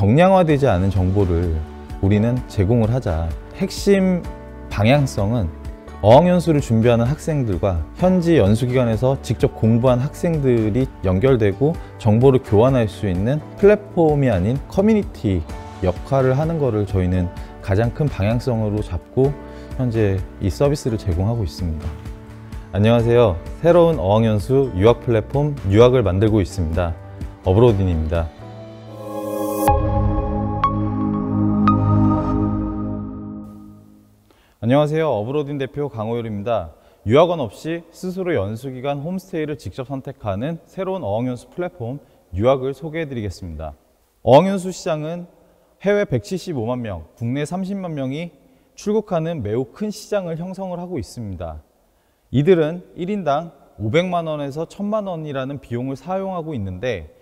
정량화되지 않은 정보를 우리는 제공을 하자. 핵심 방향성은 어학연수를 준비하는 학생들과 현지 연수기관에서 직접 공부한 학생들이 연결되고 정보를 교환할 수 있는 플랫폼이 아닌 커뮤니티 역할을 하는 것을 저희는 가장 큰 방향성으로 잡고 현재 이 서비스를 제공하고 있습니다. 안녕하세요. 새로운 어학연수 유학 플랫폼 유학을 만들고 있습니다. 어브로딘입니다. 안녕하세요. 어브로딘 대표 강호율입니다. 유학원 없이 스스로 연수기간 홈스테이를 직접 선택하는 새로운 어학연수 플랫폼 유학을 소개해 드리겠습니다. 어학연수 시장은 해외 175만 명, 국내 30만 명이 출국하는 매우 큰 시장을 형성을 하고 있습니다. 이들은 1인당 500만 원에서 1000만 원이라는 비용을 사용하고 있는데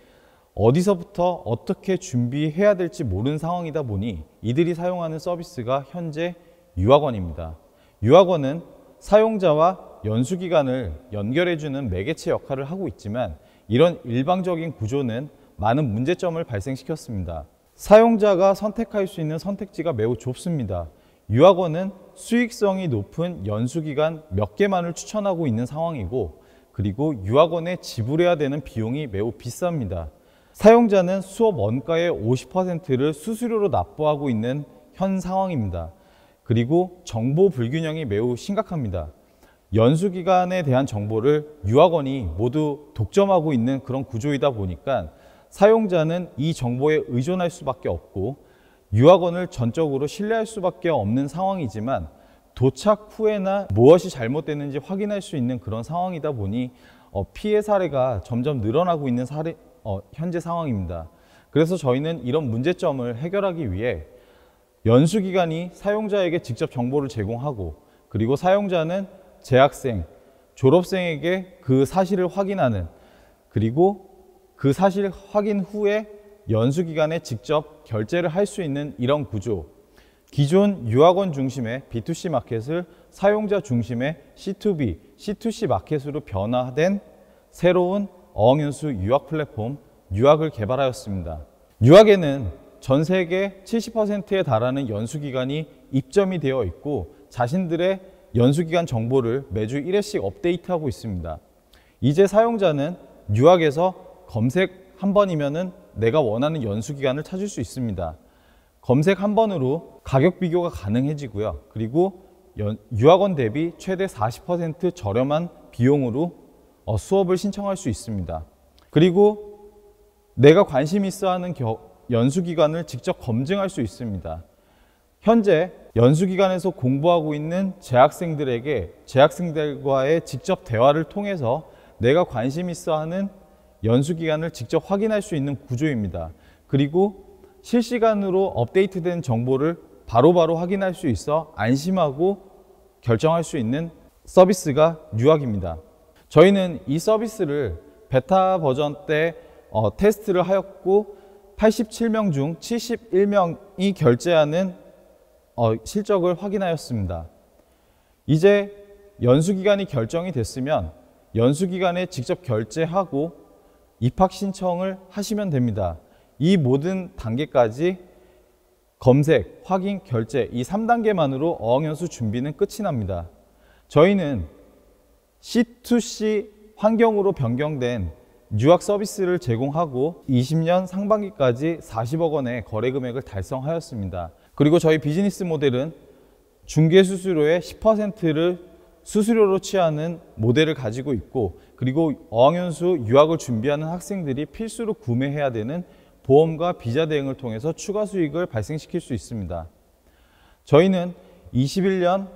어디서부터 어떻게 준비해야 될지 모르는 상황이다 보니 이들이 사용하는 서비스가 현재 유학원입니다. 유학원은 사용자와 연수기관을 연결해주는 매개체 역할을 하고 있지만 이런 일방적인 구조는 많은 문제점을 발생시켰습니다. 사용자가 선택할 수 있는 선택지가 매우 좁습니다. 유학원은 수익성이 높은 연수기간 몇 개만을 추천하고 있는 상황이고, 그리고 유학원에 지불해야 되는 비용이 매우 비쌉니다. 사용자는 수업 원가의 50%를 수수료로 납부하고 있는 현 상황입니다. 그리고 정보 불균형이 매우 심각합니다. 연수기간에 대한 정보를 유학원이 모두 독점하고 있는 그런 구조이다 보니까 사용자는 이 정보에 의존할 수밖에 없고 유학원을 전적으로 신뢰할 수밖에 없는 상황이지만 도착 후에나 무엇이 잘못됐는지 확인할 수 있는 그런 상황이다 보니 피해 사례가 점점 늘어나고 있는 현재 상황입니다. 그래서 저희는 이런 문제점을 해결하기 위해 연수기관이 사용자에게 직접 정보를 제공하고, 그리고 사용자는 재학생, 졸업생에게 그 사실을 확인하는, 그리고 그 사실 확인 후에 연수기관에 직접 결제를 할 수 있는 이런 구조, 기존 유학원 중심의 B2C 마켓을 사용자 중심의 C2B, C2C 마켓으로 변화된 새로운 어학연수 유학 플랫폼 유학을 개발하였습니다. 유학에는 전 세계 70%에 달하는 연수기관이 입점이 되어 있고 자신들의 연수기간 정보를 매주 1회씩 업데이트하고 있습니다. 이제 사용자는 유학에서 검색 한 번이면은 내가 원하는 연수기간을 찾을 수 있습니다. 검색 한 번으로 가격 비교가 가능해지고요. 그리고 유학원 대비 최대 40% 저렴한 비용으로 수업을 신청할 수 있습니다. 그리고 내가 관심 있어 하는 연수기관을 직접 검증할 수 있습니다. 현재 연수기관에서 공부하고 있는 재학생들과의 직접 대화를 통해서 내가 관심 있어 하는 연수기간을 직접 확인할 수 있는 구조입니다. 그리고 실시간으로 업데이트된 정보를 바로바로 확인할 수 있어 안심하고 결정할 수 있는 서비스가 유학입니다. 저희는 이 서비스를 베타 버전 때 테스트를 하였고 87명 중 71명이 결제하는 실적을 확인하였습니다. 이제 연수기간이 결정이 됐으면 연수기간에 직접 결제하고 입학 신청을 하시면 됩니다. 이 모든 단계까지 검색, 확인, 결제 이 3단계만으로 어학연수 준비는 끝이 납니다. 저희는 C2C 환경으로 변경된 유학 서비스를 제공하고 20년 상반기까지 40억 원의 거래 금액을 달성하였습니다. 그리고 저희 비즈니스 모델은 중개 수수료의 10%를 수수료로 취하는 모델을 가지고 있고, 그리고 어학연수 유학을 준비하는 학생들이 필수로 구매해야 되는 보험과 비자 대행을 통해서 추가 수익을 발생시킬 수 있습니다. 저희는 21년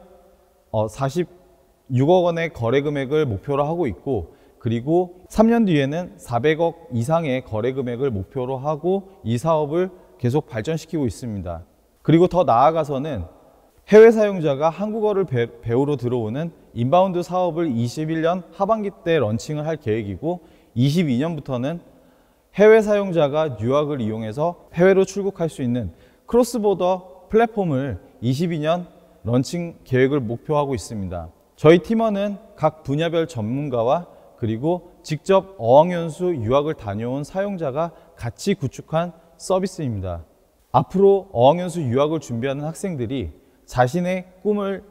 46억 원의 거래 금액을 목표로 하고 있고, 그리고 3년 뒤에는 400억 이상의 거래 금액을 목표로 하고 이 사업을 계속 발전시키고 있습니다. 그리고 더 나아가서는 해외 사용자가 한국어를 배우러 들어오는 인바운드 사업을 21년 하반기 때 런칭을 할 계획이고, 22년부터는 해외 사용자가 유학을 이용해서 해외로 출국할 수 있는 크로스보더 플랫폼을 22년 런칭 계획을 목표하고 있습니다. 저희 팀원은 각 분야별 전문가와 그리고 직접 어학연수 유학을 다녀온 사용자가 같이 구축한 서비스입니다. 앞으로 어학연수 유학을 준비하는 학생들이 자신의 꿈을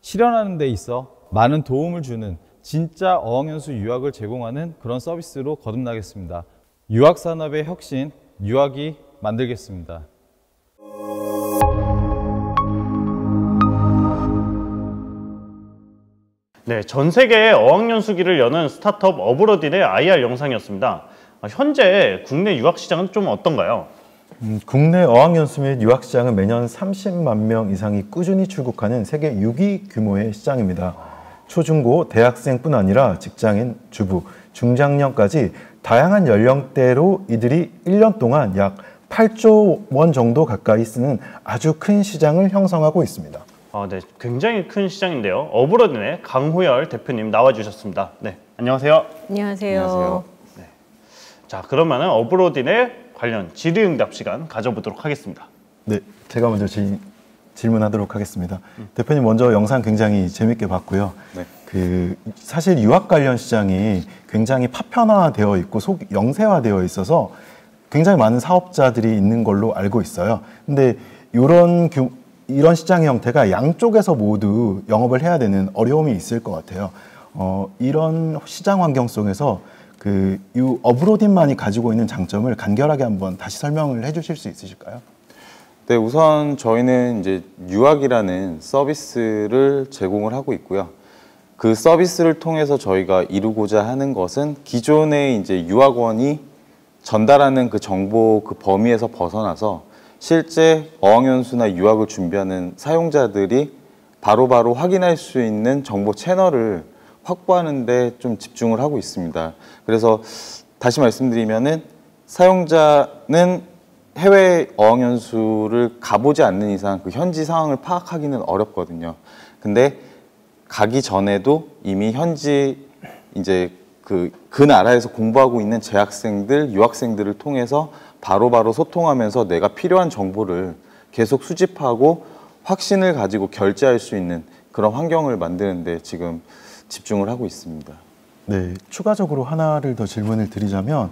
실현하는 데 있어 많은 도움을 주는 진짜 어학연수 유학을 제공하는 그런 서비스로 거듭나겠습니다. 유학산업의 혁신, 유학이 만들겠습니다. 네, 전 세계의 어학연수기를 여는 스타트업 어브로딘의 IR 영상이었습니다. 현재 국내 유학 시장은 좀 어떤가요? 국내 어학연수 및 유학 시장은 매년 30만 명 이상이 꾸준히 출국하는 세계 6위 규모의 시장입니다. 초중고 대학생뿐 아니라 직장인, 주부, 중장년까지 다양한 연령대로 이들이 1년 동안 약 8조 원 정도 가까이 쓰는 아주 큰 시장을 형성하고 있습니다. 네, 굉장히 큰 시장인데요. 어브로딘의 강호열 대표님 나와주셨습니다. 네, 안녕하세요. 안녕하세요. 안녕하세요. 네. 자, 그러면은 어브로딘의 관련 질의응답 시간 가져보도록 하겠습니다. 네, 제가 먼저 질문하도록 하겠습니다. 대표님 먼저 영상 굉장히 재밌게 봤고요. 네. 사실 유학 관련 시장이 굉장히 파편화되어 있고 영세화되어 있어서 굉장히 많은 사업자들이 있는 걸로 알고 있어요. 근데 이런 시장의 형태가 양쪽에서 모두 영업을 해야 되는 어려움이 있을 것 같아요. 이런 시장 환경 속에서 이 어브로딘만이 가지고 있는 장점을 간결하게 한번 다시 설명을 해주실 수 있으실까요? 네, 우선 저희는 이제 유학이라는 서비스를 제공을 하고 있고요. 그 서비스를 통해서 저희가 이루고자 하는 것은 기존의 이제 유학원이 전달하는 그 정보 그 범위에서 벗어나서 실제 어학연수나 유학을 준비하는 사용자들이 바로바로 확인할 수 있는 정보 채널을 확보하는 데 좀 집중을 하고 있습니다. 그래서 다시 말씀드리면은 사용자는 해외 어학연수를 가보지 않는 이상 그 현지 상황을 파악하기는 어렵거든요. 근데 가기 전에도 이미 현지 이제 그 나라에서 공부하고 있는 재학생들, 유학생들을 통해서 바로바로 소통하면서 내가 필요한 정보를 계속 수집하고 확신을 가지고 결제할 수 있는 그런 환경을 만드는 데 지금 집중을 하고 있습니다. 네, 추가적으로 하나를 더 질문을 드리자면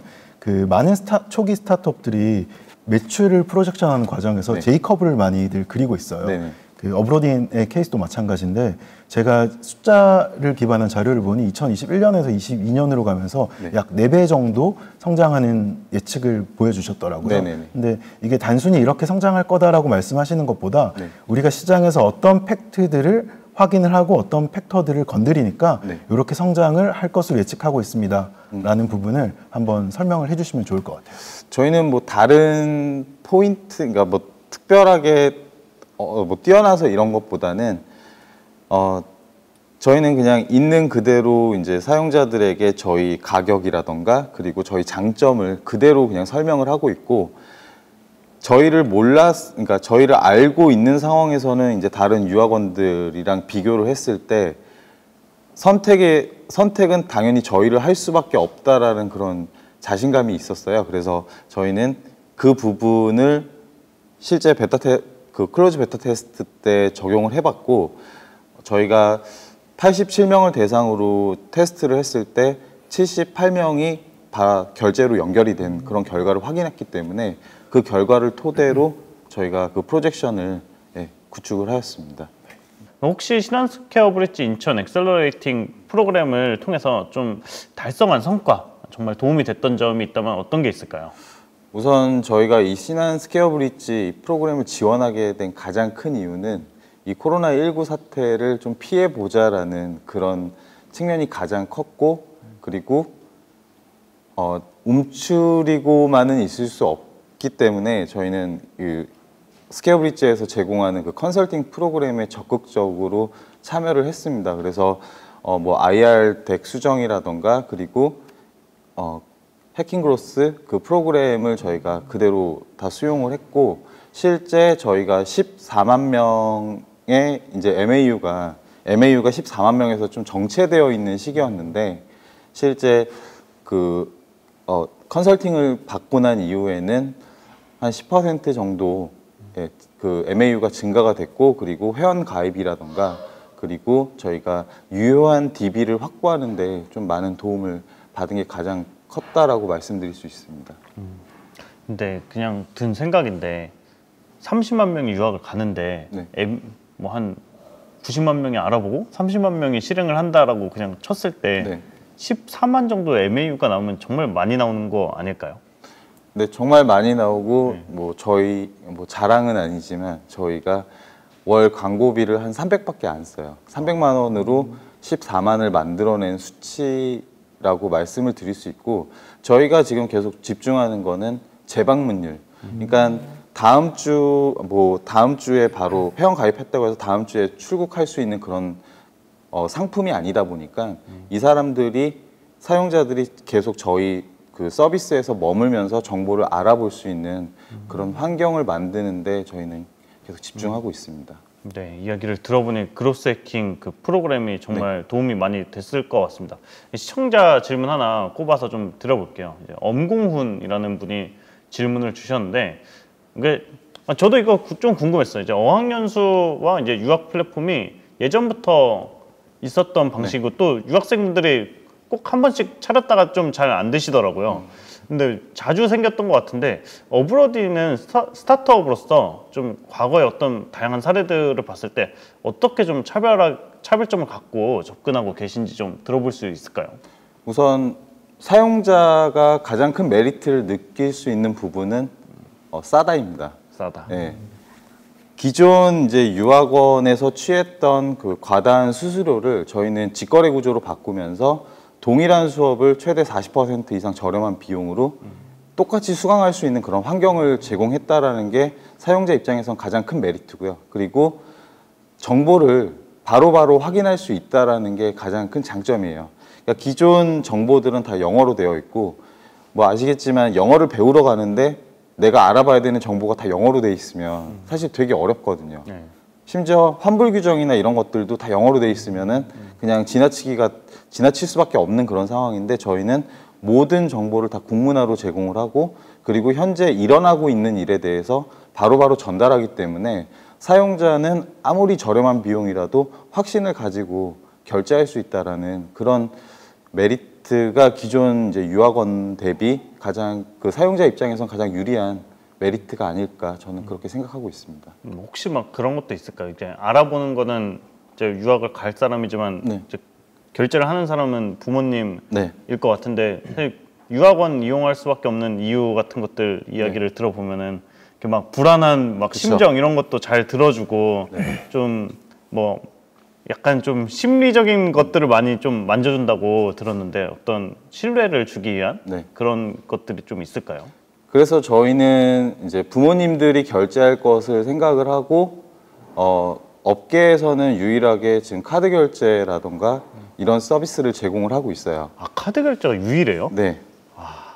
많은 초기 스타트업들이 매출을 프로젝션하는 과정에서 네. J커브를 많이들 그리고 있어요. 네네. 어브로딘의 케이스도 마찬가지인데 제가 숫자를 기반한 자료를 보니 2021년에서 22년으로 가면서 네. 약 4배 정도 성장하는 예측을 보여주셨더라고요. 네네네. 근데 이게 단순히 이렇게 성장할 거다라고 말씀하시는 것보다 네. 우리가 시장에서 어떤 팩트들을 확인을 하고 어떤 팩터들을 건드리니까 네. 이렇게 성장을 할 것으로 예측하고 있습니다. 라는 부분을 한번 설명을 해주시면 좋을 것 같아요. 저희는 뭐 다른 포인트, 그러니까 뭐 특별하게 뭐 뛰어나서 이런 것보다는 저희는 그냥 있는 그대로 이제 사용자들에게 저희 가격이라던가 그리고 저희 장점을 그대로 그냥 설명을 하고 있고, 그러니까 저희를 알고 있는 상황에서는 이제 다른 유학원들이랑 비교를 했을 때 선택은 당연히 저희를 할 수밖에 없다라는 그런 자신감이 있었어요. 그래서 저희는 그 부분을 실제 클로즈 베타 테스트 때 적용을 해봤고, 저희가 87명을 대상으로 테스트를 했을 때 78명이 다 결제로 연결이 된 그런 결과를 확인했기 때문에 그 결과를 토대로 저희가 그 프로젝션을 구축을 하였습니다. 혹시 신한스퀘어 브릿지 인천 엑셀러레이팅 프로그램을 통해서 좀 달성한 성과, 정말 도움이 됐던 점이 있다면 어떤 게 있을까요? 우선 저희가 이 신한스퀘어 브릿지 프로그램을 지원하게 된 가장 큰 이유는 이 코로나19 사태를 좀 피해보자라는 그런 측면이 가장 컸고, 그리고 움츠리고만은 있을 수 없기 때문에 저희는 이 스퀘어 브릿지에서 제공하는 그 컨설팅 프로그램에 적극적으로 참여를 했습니다. 그래서 뭐 IR 덱 수정이라던가 그리고 해킹그로스 그 프로그램을 저희가 그대로 다 수용을 했고, 실제 저희가 14만 명의 이제 MAU가 14만 명에서 좀 정체되어 있는 시기였는데, 실제 컨설팅을 받고 난 이후에는 한 10% 정도 그 MAU가 증가가 됐고, 그리고 회원 가입이라던가 그리고 저희가 유효한 DB를 확보하는데 좀 많은 도움을 받은 게 가장 컸다라고 말씀드릴 수 있습니다. 근데 그냥 든 생각인데 30만 명이 유학을 가는데 네. 뭐 한 90만 명이 알아보고 30만 명이 실행을 한다라고 그냥 쳤을 때 네. 14만 정도 MAU가 나오면 정말 많이 나오는 거 아닐까요? 네, 정말 많이 나오고 뭐 저희 뭐 자랑은 아니지만 저희가 월 광고비를 한 300밖에 안 써요. 300만 원으로 14만을 만들어낸 수치라고 말씀을 드릴 수 있고, 저희가 지금 계속 집중하는 거는 재방문율. 그러니까 다음 주에 바로 회원 가입했다고 해서 다음 주에 출국할 수 있는 그런 상품이 아니다 보니까 이 사용자들이 계속 저희 그 서비스에서 머물면서 정보를 알아볼 수 있는 그런 환경을 만드는데 저희는 계속 집중하고 있습니다. 네, 이야기를 들어보니 그로스 해킹 그 프로그램이 정말 도움이 많이 됐을 것 같습니다. 시청자 질문 하나 꼽아서 좀 드려볼게요. 이제 엄공훈이라는 분이 질문을 주셨는데, 이게 저도 이거 좀 궁금했어요. 이제 어학연수와 이제 유학 플랫폼이 예전부터 있었던 방식이고 또 유학생분들이 꼭 한 번씩 차렸다가 좀 잘 안 되시더라고요. 근데 자주 생겼던 것 같은데, 어브로디는 스타트업으로서 좀 과거의 어떤 다양한 사례들을 봤을 때 어떻게 좀 차별점을 갖고 접근하고 계신지 좀 들어볼 수 있을까요? 우선 사용자가 가장 큰 메리트를 느낄 수 있는 부분은 싸다입니다. 싸다. 네. 기존 이제 유학원에서 취했던 그 과다한 수수료를 저희는 직거래 구조로 바꾸면서 동일한 수업을 최대 40% 이상 저렴한 비용으로 똑같이 수강할 수 있는 그런 환경을 제공했다라는 게 사용자 입장에선 가장 큰 메리트고요. 그리고 정보를 바로바로 확인할 수 있다라는 게 가장 큰 장점이에요. 그러니까 기존 정보들은 다 영어로 되어 있고, 뭐 아시겠지만 영어를 배우러 가는데 내가 알아봐야 되는 정보가 다 영어로 돼 있으면 사실 되게 어렵거든요. 네. 심지어 환불 규정이나 이런 것들도 다 영어로 돼 있으면은 그냥 지나칠 수밖에 없는 그런 상황인데, 저희는 모든 정보를 다 국문화로 제공을 하고, 그리고 현재 일어나고 있는 일에 대해서 바로바로 전달하기 때문에 사용자는 아무리 저렴한 비용이라도 확신을 가지고 결제할 수 있다라는 그런 메리트가 기존 이제 유학원 대비 가장 그 사용자 입장에선 가장 유리한 메리트가 아닐까, 저는 그렇게 생각하고 있습니다. 혹시 막 그런 것도 있을까요? 이제 알아보는 거는 이제 유학을 갈 사람이지만 네. 이제 결제를 하는 사람은 부모님일 네. 것 같은데, 사실 유학원 이용할 수밖에 없는 이유 같은 것들 이야기를 들어보면은 이렇게 막 불안한 막 그쵸. 심정 이런 것도 잘 들어주고 좀 뭐 약간 좀 심리적인 것들을 많이 좀 만져준다고 들었는데, 어떤 신뢰를 주기 위한 그런 것들이 좀 있을까요? 그래서 저희는 이제 부모님들이 결제할 것을 생각을 하고, 업계에서는 유일하게 지금 카드 결제라던가 이런 서비스를 제공을 하고 있어요. 아, 카드 결제가 유일해요? 네.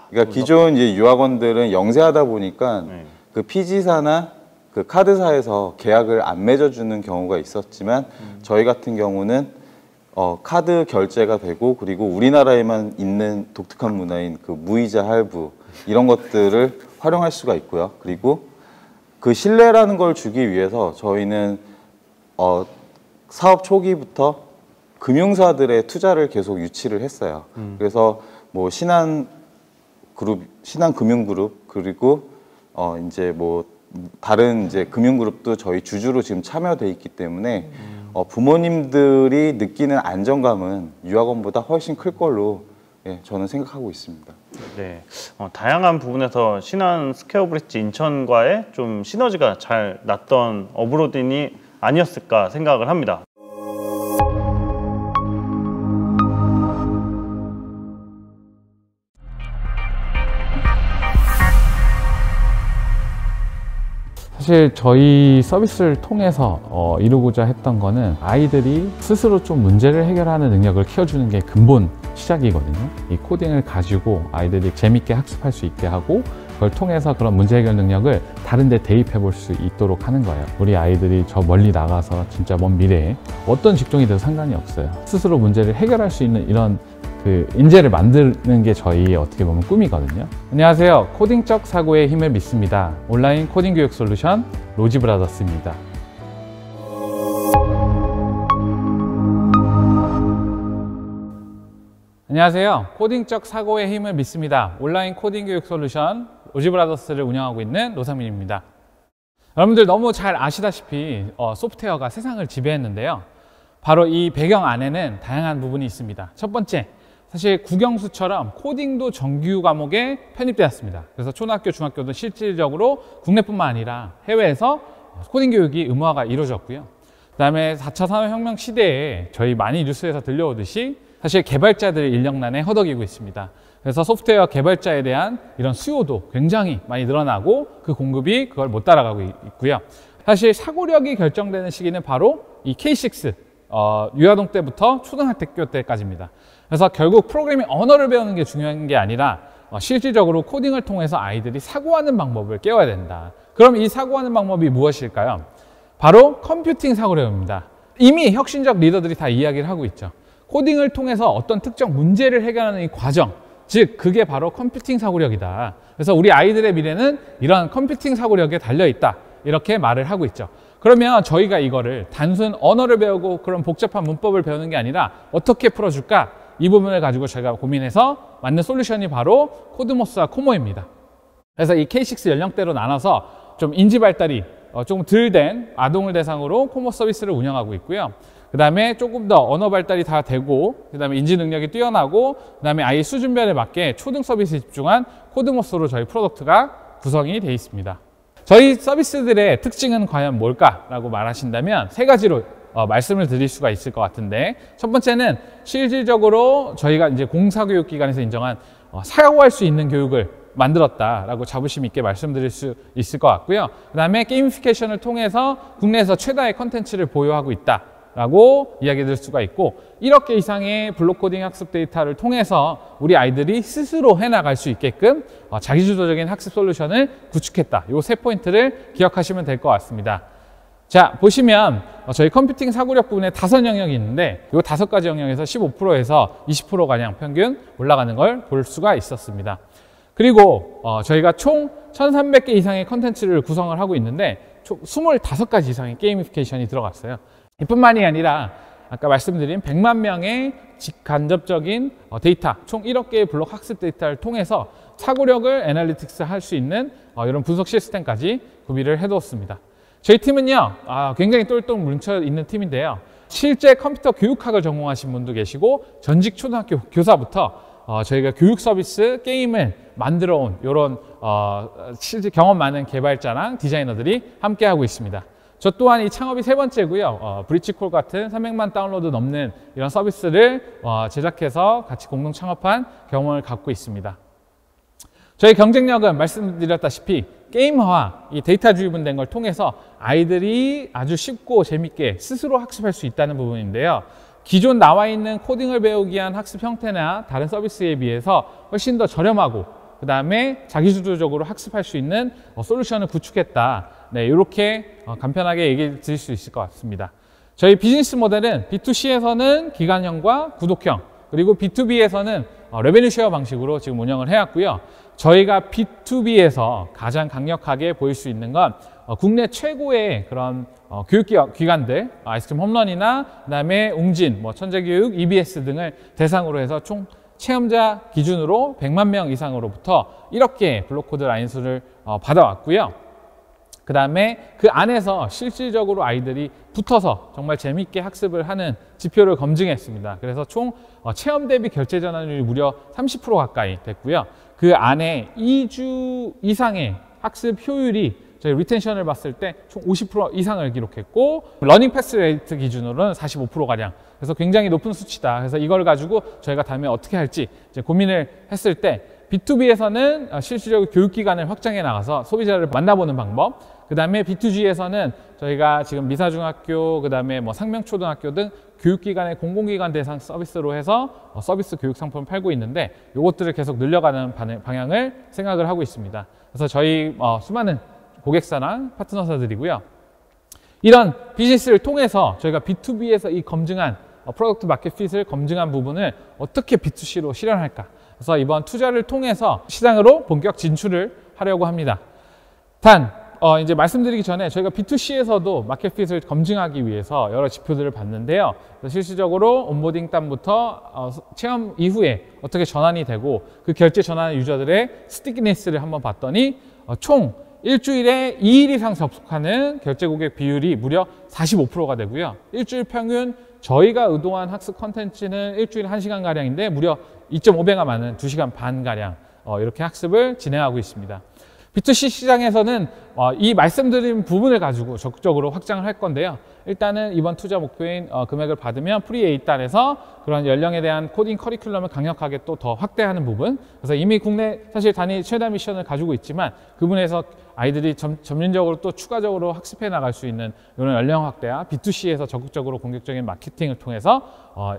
그러니까 기존 이제 유학원들은 영세하다 보니까 그 피지사나 그 카드사에서 계약을 안 맺어주는 경우가 있었지만, 저희 같은 경우는 카드 결제가 되고, 그리고 우리나라에만 있는 독특한 문화인 그 무이자 할부 이런 것들을 활용할 수가 있고요. 그리고 그 신뢰라는 걸 주기 위해서 저희는 사업 초기부터 금융사들의 투자를 계속 유치를 했어요. 그래서 뭐 신한금융그룹, 그리고 이제 뭐 다른 이제 금융그룹도 저희 주주로 지금 참여돼 있기 때문에 부모님들이 느끼는 안정감은 유학원보다 훨씬 클 걸로 저는 생각하고 있습니다. 네, 다양한 부분에서 신한 스퀘어 브릿지 인천과의 좀 시너지가 잘 났던 어브로딘이 아니었을까 생각을 합니다. 사실 저희 서비스를 통해서 이루고자 했던 거는 아이들이 스스로 좀 문제를 해결하는 능력을 키워주는 게 근본 시작이거든요. 이 코딩을 가지고 아이들이 재밌게 학습할 수 있게 하고, 그걸 통해서 그런 문제 해결 능력을 다른 데 대입해 볼 수 있도록 하는 거예요. 우리 아이들이 저 멀리 나가서 진짜 먼 미래에 어떤 직종이 돼도 상관이 없어요. 스스로 문제를 해결할 수 있는 이런 그 인재를 만드는 게 저희의 어떻게 보면 꿈이거든요. 안녕하세요. 코딩적 사고의 힘을 믿습니다. 온라인 코딩 교육 솔루션 로지브라더스입니다. 안녕하세요. 코딩적 사고의 힘을 믿습니다. 온라인 코딩 교육 솔루션 로지브라더스를 운영하고 있는 노상민입니다. 여러분들 너무 잘 아시다시피 소프트웨어가 세상을 지배했는데요. 바로 이 배경 안에는 다양한 부분이 있습니다. 첫 번째, 사실 국영수처럼 코딩도 정규 과목에 편입되었습니다. 그래서 초등학교, 중학교도 실질적으로 국내뿐만 아니라 해외에서 코딩 교육이 의무화가 이루어졌고요. 그다음에 4차 산업혁명 시대에 저희 많이 뉴스에서 들려오듯이 사실 개발자들의 인력난에 허덕이고 있습니다. 그래서 소프트웨어 개발자에 대한 이런 수요도 굉장히 많이 늘어나고 그 공급이 그걸 못 따라가고 있고요. 사실 사고력이 결정되는 시기는 바로 이 K6 유아동 때부터 초등학교 때까지입니다. 그래서 결국 프로그래밍 언어를 배우는 게 중요한 게 아니라 실질적으로 코딩을 통해서 아이들이 사고하는 방법을 깨워야 된다. 그럼 이 사고하는 방법이 무엇일까요? 바로 컴퓨팅 사고력입니다. 이미 혁신적 리더들이 다 이야기를 하고 있죠. 코딩을 통해서 어떤 특정 문제를 해결하는 이 과정, 즉 그게 바로 컴퓨팅 사고력이다. 그래서 우리 아이들의 미래는 이런 컴퓨팅 사고력에 달려있다. 이렇게 말을 하고 있죠. 그러면 저희가 이거를 단순 언어를 배우고 그런 복잡한 문법을 배우는 게 아니라 어떻게 풀어줄까? 이 부분을 가지고 제가 고민해서 만든 솔루션이 바로 코드모스와 코모입니다. 그래서 이 K6 연령대로 나눠서 좀 인지 발달이 조금 덜 된 아동을 대상으로 코모 서비스를 운영하고 있고요. 그 다음에 조금 더 언어 발달이 다 되고, 그 다음에 인지 능력이 뛰어나고, 그 다음에 아이 수준별에 맞게 초등 서비스에 집중한 코드모스로 저희 프로덕트가 구성이 되어 있습니다. 저희 서비스들의 특징은 과연 뭘까라고 말하신다면 세 가지로 말씀을 드릴 수가 있을 것 같은데, 첫 번째는 실질적으로 저희가 이제 공사교육기관에서 인정한 사고할 수 있는 교육을 만들었다라고 자부심 있게 말씀드릴 수 있을 것 같고요. 그 다음에 게이미피케이션을 통해서 국내에서 최다의 컨텐츠를 보유하고 있다라고 이야기 드릴 수가 있고, 1억 개 이상의 블록코딩 학습 데이터를 통해서 우리 아이들이 스스로 해나갈 수 있게끔 자기주도적인 학습 솔루션을 구축했다. 이 세 포인트를 기억하시면 될 것 같습니다. 자, 보시면 저희 컴퓨팅 사고력 부분에 5 영역이 있는데 이 5가지 영역에서 15%에서 20%가량 평균 올라가는 걸 볼 수가 있었습니다. 그리고 저희가 총 1300개 이상의 컨텐츠를 구성을 하고 있는데 총 25가지 이상의 게이미피케이션이 들어갔어요. 이뿐만이 아니라 아까 말씀드린 100만 명의 직간접적인 데이터, 총 1억 개의 블록 학습 데이터를 통해서 사고력을 애널리틱스 할 수 있는 이런 분석 시스템까지 구비를 해두었습니다. 저희 팀은요, 굉장히 똘똘 뭉쳐 있는 팀인데요. 실제 컴퓨터 교육학을 전공하신 분도 계시고 전직 초등학교 교사부터 저희가 교육 서비스 게임을 만들어 온 이런 실제 경험 많은 개발자랑 디자이너들이 함께 하고 있습니다. 저 또한 이 창업이 3번째고요. 브리치콜 같은 300만 다운로드 넘는 이런 서비스를 제작해서 같이 공동 창업한 경험을 갖고 있습니다. 저희 경쟁력은 말씀드렸다시피 게임화, 이 데이터 드리븐된 걸 통해서 아이들이 아주 쉽고 재밌게 스스로 학습할 수 있다는 부분인데요. 기존 나와 있는 코딩을 배우기 위한 학습 형태나 다른 서비스에 비해서 훨씬 더 저렴하고 그 다음에 자기주도적으로 학습할 수 있는 솔루션을 구축했다. 네, 이렇게 간편하게 얘기 드릴 수 있을 것 같습니다. 저희 비즈니스 모델은 B2C에서는 기간형과 구독형, 그리고 B2B에서는 레베뉴 쉐어 방식으로 지금 운영을 해왔고요. 저희가 B2B에서 가장 강력하게 보일 수 있는 건 국내 최고의 그런 교육기관들, 아이스크림 홈런이나 그다음에 웅진, 천재교육, EBS 등을 대상으로 해서 총 체험자 기준으로 100만 명 이상으로부터 1억 개의 블록코드 라인수를 받아왔고요. 그 다음에 그 안에서 실질적으로 아이들이 붙어서 정말 재미있게 학습을 하는 지표를 검증했습니다. 그래서 총 체험 대비 결제 전환율이 무려 30% 가까이 됐고요. 그 안에 2주 이상의 학습 효율이 저희 리텐션을 봤을 때 총 50% 이상을 기록했고, 러닝 패스 레이트 기준으로는 45%가량. 그래서 굉장히 높은 수치다. 그래서 이걸 가지고 저희가 다음에 어떻게 할지 이제 고민을 했을 때, B2B에서는 실질적으로 교육기관을 확장해 나가서 소비자를 만나보는 방법, 그 다음에 B2G에서는 저희가 지금 미사중학교, 그 다음에 상명초등학교 등 교육기관의 공공기관 대상 서비스로 해서 서비스 교육 상품을 팔고 있는데, 이것들을 계속 늘려가는 방향을 생각을 하고 있습니다. 그래서 저희 수많은 고객사랑 파트너사들이고요. 이런 비즈니스를 통해서 저희가 B2B에서 이 검증한 프로덕트 마켓 핏을 검증한 부분을 어떻게 B2C로 실현할까? 그래서 이번 투자를 통해서 시장으로 본격 진출을 하려고 합니다. 단, 이제 말씀드리기 전에 저희가 B2C에서도 마켓 핏을 검증하기 위해서 여러 지표들을 봤는데요. 실질적으로 온보딩 단부터 체험 이후에 어떻게 전환이 되고 그 결제 전환 유저들의 스티키니스를 한번 봤더니 총 일주일에 2일 이상 접속하는 결제 고객 비율이 무려 45%가 되고요. 일주일 평균 저희가 의도한 학습 컨텐츠는 일주일에 1시간가량인데 무려 2.5배가 많은 2시간 반가량 이렇게 학습을 진행하고 있습니다. B2C 시장에서는 이 말씀드린 부분을 가지고 적극적으로 확장을 할 건데요. 일단은 이번 투자 목표인 금액을 받으면 프리8단에서 그런 연령에 대한 코딩 커리큘럼을 강력하게 또 더 확대하는 부분, 그래서 이미 국내 사실 단위 최다 미션을 가지고 있지만 그 부분에서 아이들이 점진적으로 또 추가적으로 학습해 나갈 수 있는 이런 연령 확대와 B2C에서 적극적으로 공격적인 마케팅을 통해서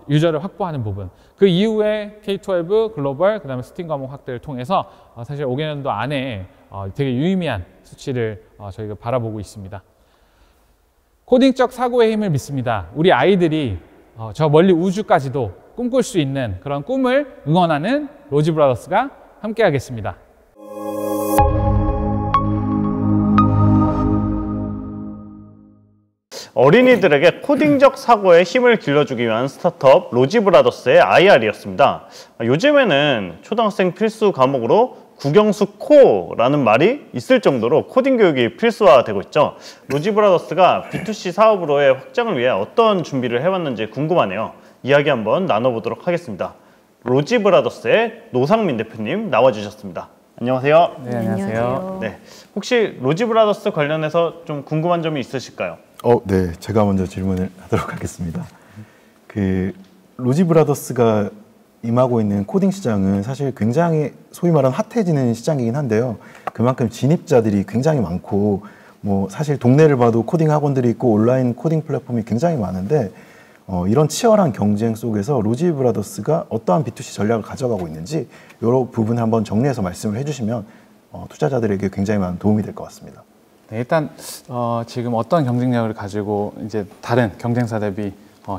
유저를 확보하는 부분, 그 이후에 K-12 글로벌 그다음에 스팀 과목 확대를 통해서 사실 5개년도 안에 되게 유의미한 수치를 저희가 바라보고 있습니다. 코딩적 사고의 힘을 믿습니다. 우리 아이들이 저 멀리 우주까지도 꿈꿀 수 있는 그런 꿈을 응원하는 로지 브라더스가 함께 하겠습니다. 어린이들에게 코딩적 사고에 힘을 길러주기 위한 스타트업 로지브라더스의 IR이었습니다. 요즘에는 초등학생 필수 과목으로 국영수 코라는 말이 있을 정도로 코딩 교육이 필수화되고 있죠. 로지브라더스가 B2C 사업으로의 확장을 위해 어떤 준비를 해왔는지 궁금하네요. 이야기 한번 나눠보도록 하겠습니다. 로지브라더스의 노상민 대표님 나와주셨습니다. 안녕하세요. 네, 안녕하세요. 네, 혹시 로지브라더스 관련해서 좀 궁금한 점이 있으실까요? 네, 제가 먼저 질문을 하도록 하겠습니다. 로지브라더스가 임하고 있는 코딩 시장은 사실 굉장히 소위 말하는 핫해지는 시장이긴 한데요. 그만큼 진입자들이 굉장히 많고, 뭐 사실 동네를 봐도 코딩 학원들이 있고 온라인 코딩 플랫폼이 굉장히 많은데, 이런 치열한 경쟁 속에서 로지브라더스가 어떠한 B2C 전략을 가져가고 있는지 이런 부분을 한번 정리해서 말씀을 해주시면 투자자들에게 굉장히 많은 도움이 될 것 같습니다. 네, 일단 지금 어떤 경쟁력을 가지고 이제 다른 경쟁사 대비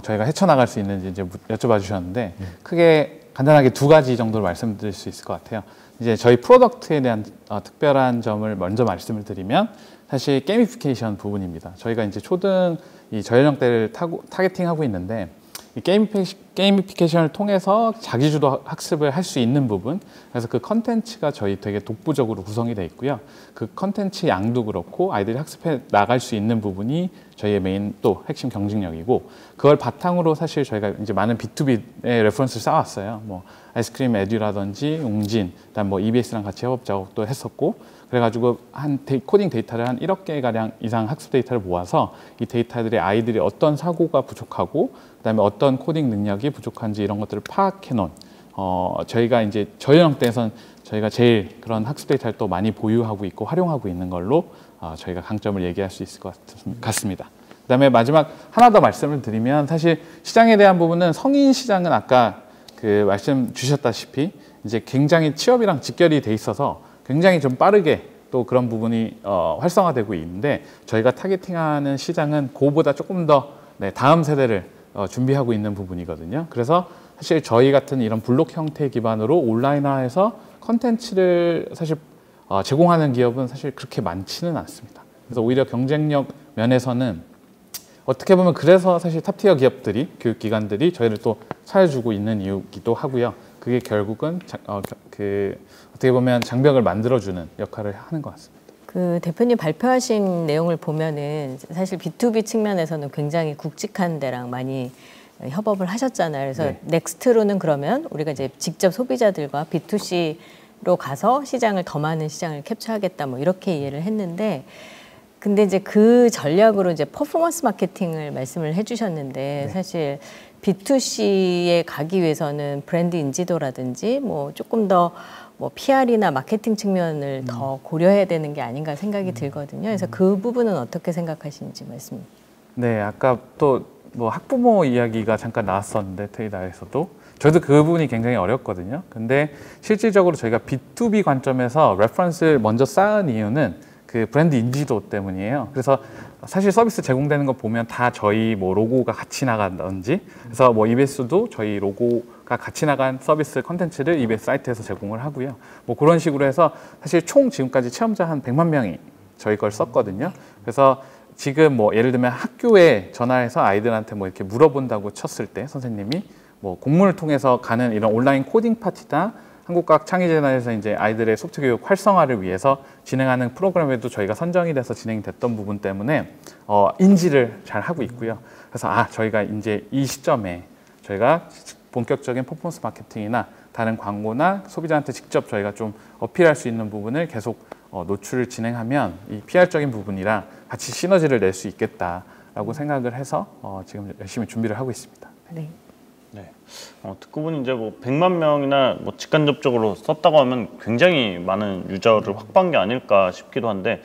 저희가 헤쳐나갈 수 있는지 이제 여쭤봐 주셨는데 크게 간단하게 두 가지 정도로 말씀드릴 수 있을 것 같아요. 이제 저희 프로덕트에 대한 특별한 점을 먼저 말씀을 드리면 사실 게이미피케이션 부분입니다. 저희가 이제 초등 이 저연령대를 타겟팅하고 있는데 이 게이미피케이션을 통해서 자기주도 학습을 할 수 있는 부분, 그래서 그 컨텐츠가 저희 되게 독보적으로 구성이 되어 있고요. 그 컨텐츠 양도 그렇고 아이들이 학습해 나갈 수 있는 부분이 저희의 메인 또 핵심 경쟁력이고, 그걸 바탕으로 사실 저희가 이제 많은 B2B의 레퍼런스를 쌓았어요. 뭐 아이스크림 에듀라든지 웅진, 그다음 뭐 EBS랑 같이 협업 작업도 했었고, 그래가지고 코딩 데이터를 한 1억 개 가량 이상 학습 데이터를 모아서 이 데이터들의 아이들이 어떤 사고가 부족하고 그다음에 어떤 코딩 능력이 부족한지 이런 것들을 파악해 놓은 저희가 이제 저연령대에선 저희가 제일 그런 학습 데이터를 또 많이 보유하고 있고 활용하고 있는 걸로 저희가 강점을 얘기할 수 있을 것 같습니다. 그다음에 마지막 하나 더 말씀을 드리면, 사실 시장에 대한 부분은 성인 시장은 아까 그 말씀 주셨다시피 이제 굉장히 취업이랑 직결이 돼 있어서 굉장히 좀 빠르게 또 그런 부분이 활성화되고 있는데, 저희가 타겟팅하는 시장은 그거보다 조금 더 다음 세대를 준비하고 있는 부분이거든요. 그래서 사실 저희 같은 이런 블록 형태 기반으로 온라인화해서 컨텐츠를 사실 제공하는 기업은 사실 그렇게 많지는 않습니다. 그래서 오히려 경쟁력 면에서는 어떻게 보면 그래서 사실 탑티어 기업들이, 교육기관들이 저희를 또 찾아주고 있는 이유기도 하고요. 그게 결국은 어떻게 보면 장벽을 만들어주는 역할을 하는 것 같습니다. 그 대표님 발표하신 내용을 보면은 사실 B2B 측면에서는 굉장히 굵직한 데랑 많이 협업을 하셨잖아요. 그래서 네. 넥스트로는 그러면 우리가 이제 직접 소비자들과 B2C로 가서 시장을 더 많은 시장을 캡처하겠다 뭐 이렇게 이해를 했는데, 근데 이제 그 전략으로 이제 퍼포먼스 마케팅을 말씀을 해주셨는데, 사실 B2C에 가기 위해서는 브랜드 인지도라든지 뭐 조금 더 뭐 PR이나 마케팅 측면을 더 고려해야 되는 게 아닌가 생각이 들거든요. 그래서 그 부분은 어떻게 생각하시는지 말씀. 네, 아까 또 뭐 학부모 이야기가 잠깐 나왔었는데 테이다에서도 저도 그 부분이 굉장히 어렵거든요. 근데 실질적으로 저희가 B2B 관점에서 레퍼런스를 먼저 쌓은 이유는 그 브랜드 인지도 때문이에요. 그래서 사실 서비스 제공되는 거 보면 다 저희 뭐 로고가 같이 나간다든지, 그래서 뭐 EBS도 저희 로고가 같이 나간 서비스 컨텐츠를 EBS 사이트에서 제공을 하고요. 뭐 그런 식으로 해서 사실 총 지금까지 체험자 한 100만 명이 저희 걸 썼거든요. 그래서 지금 뭐 예를 들면 학교에 전화해서 아이들한테 뭐 이렇게 물어본다고 쳤을 때 선생님이 뭐 공문을 통해서 가는 이런 온라인 코딩 파티나 한국과학창의재단에서 이제 아이들의 소프트 교육 활성화를 위해서 진행하는 프로그램에도 저희가 선정이 돼서 진행이 됐던 부분 때문에 인지를 잘 하고 있고요. 그래서 저희가 이제 이 시점에 저희가 본격적인 퍼포먼스 마케팅이나 다른 광고나 소비자한테 직접 저희가 좀 어필할 수 있는 부분을 계속 노출을 진행하면 이 PR적인 부분이랑 같이 시너지를 낼 수 있겠다라고 생각을 해서 지금 열심히 준비를 하고 있습니다. 네. 네. 듣고 보니 이제 뭐 100만 명이나 뭐 직간 접촉으로 썼다고 하면 굉장히 많은 유저를 확보한 게 아닐까 싶기도 한데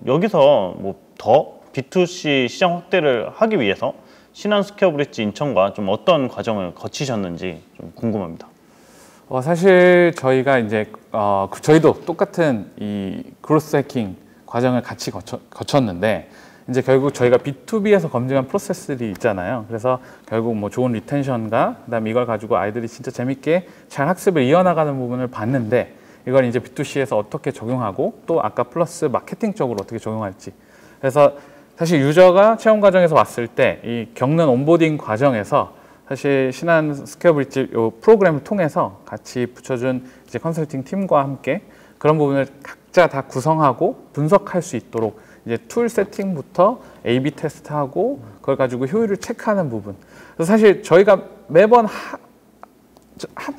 여기서 뭐 더 B2C 시장 확대를 하기 위해서 신한 스퀘어 브릿지 인천과 좀 어떤 과정을 거치셨는지 좀 궁금합니다. 사실 저희가 이제 저희도 똑같은 이 그로스 해킹 과정을 같이 거쳤는데 이제 결국 저희가 B2B에서 검증한 프로세스들이 있잖아요. 그래서 결국 뭐 좋은 리텐션과 그다음에 이걸 가지고 아이들이 진짜 재밌게 잘 학습을 이어나가는 부분을 봤는데 이걸 이제 B2C에서 어떻게 적용하고 또 아까 플러스 마케팅적으로 어떻게 적용할지. 그래서 사실 유저가 체험 과정에서 왔을 때 이 겪는 온보딩 과정에서 사실 신한 스퀘어 브릿지 이 프로그램을 통해서 같이 붙여준 이제 컨설팅 팀과 함께 그런 부분을 각자 다 구성하고 분석할 수 있도록 이제 툴 세팅부터 A/B 테스트하고 그걸 가지고 효율을 체크하는 부분. 그래서 사실 저희가 매번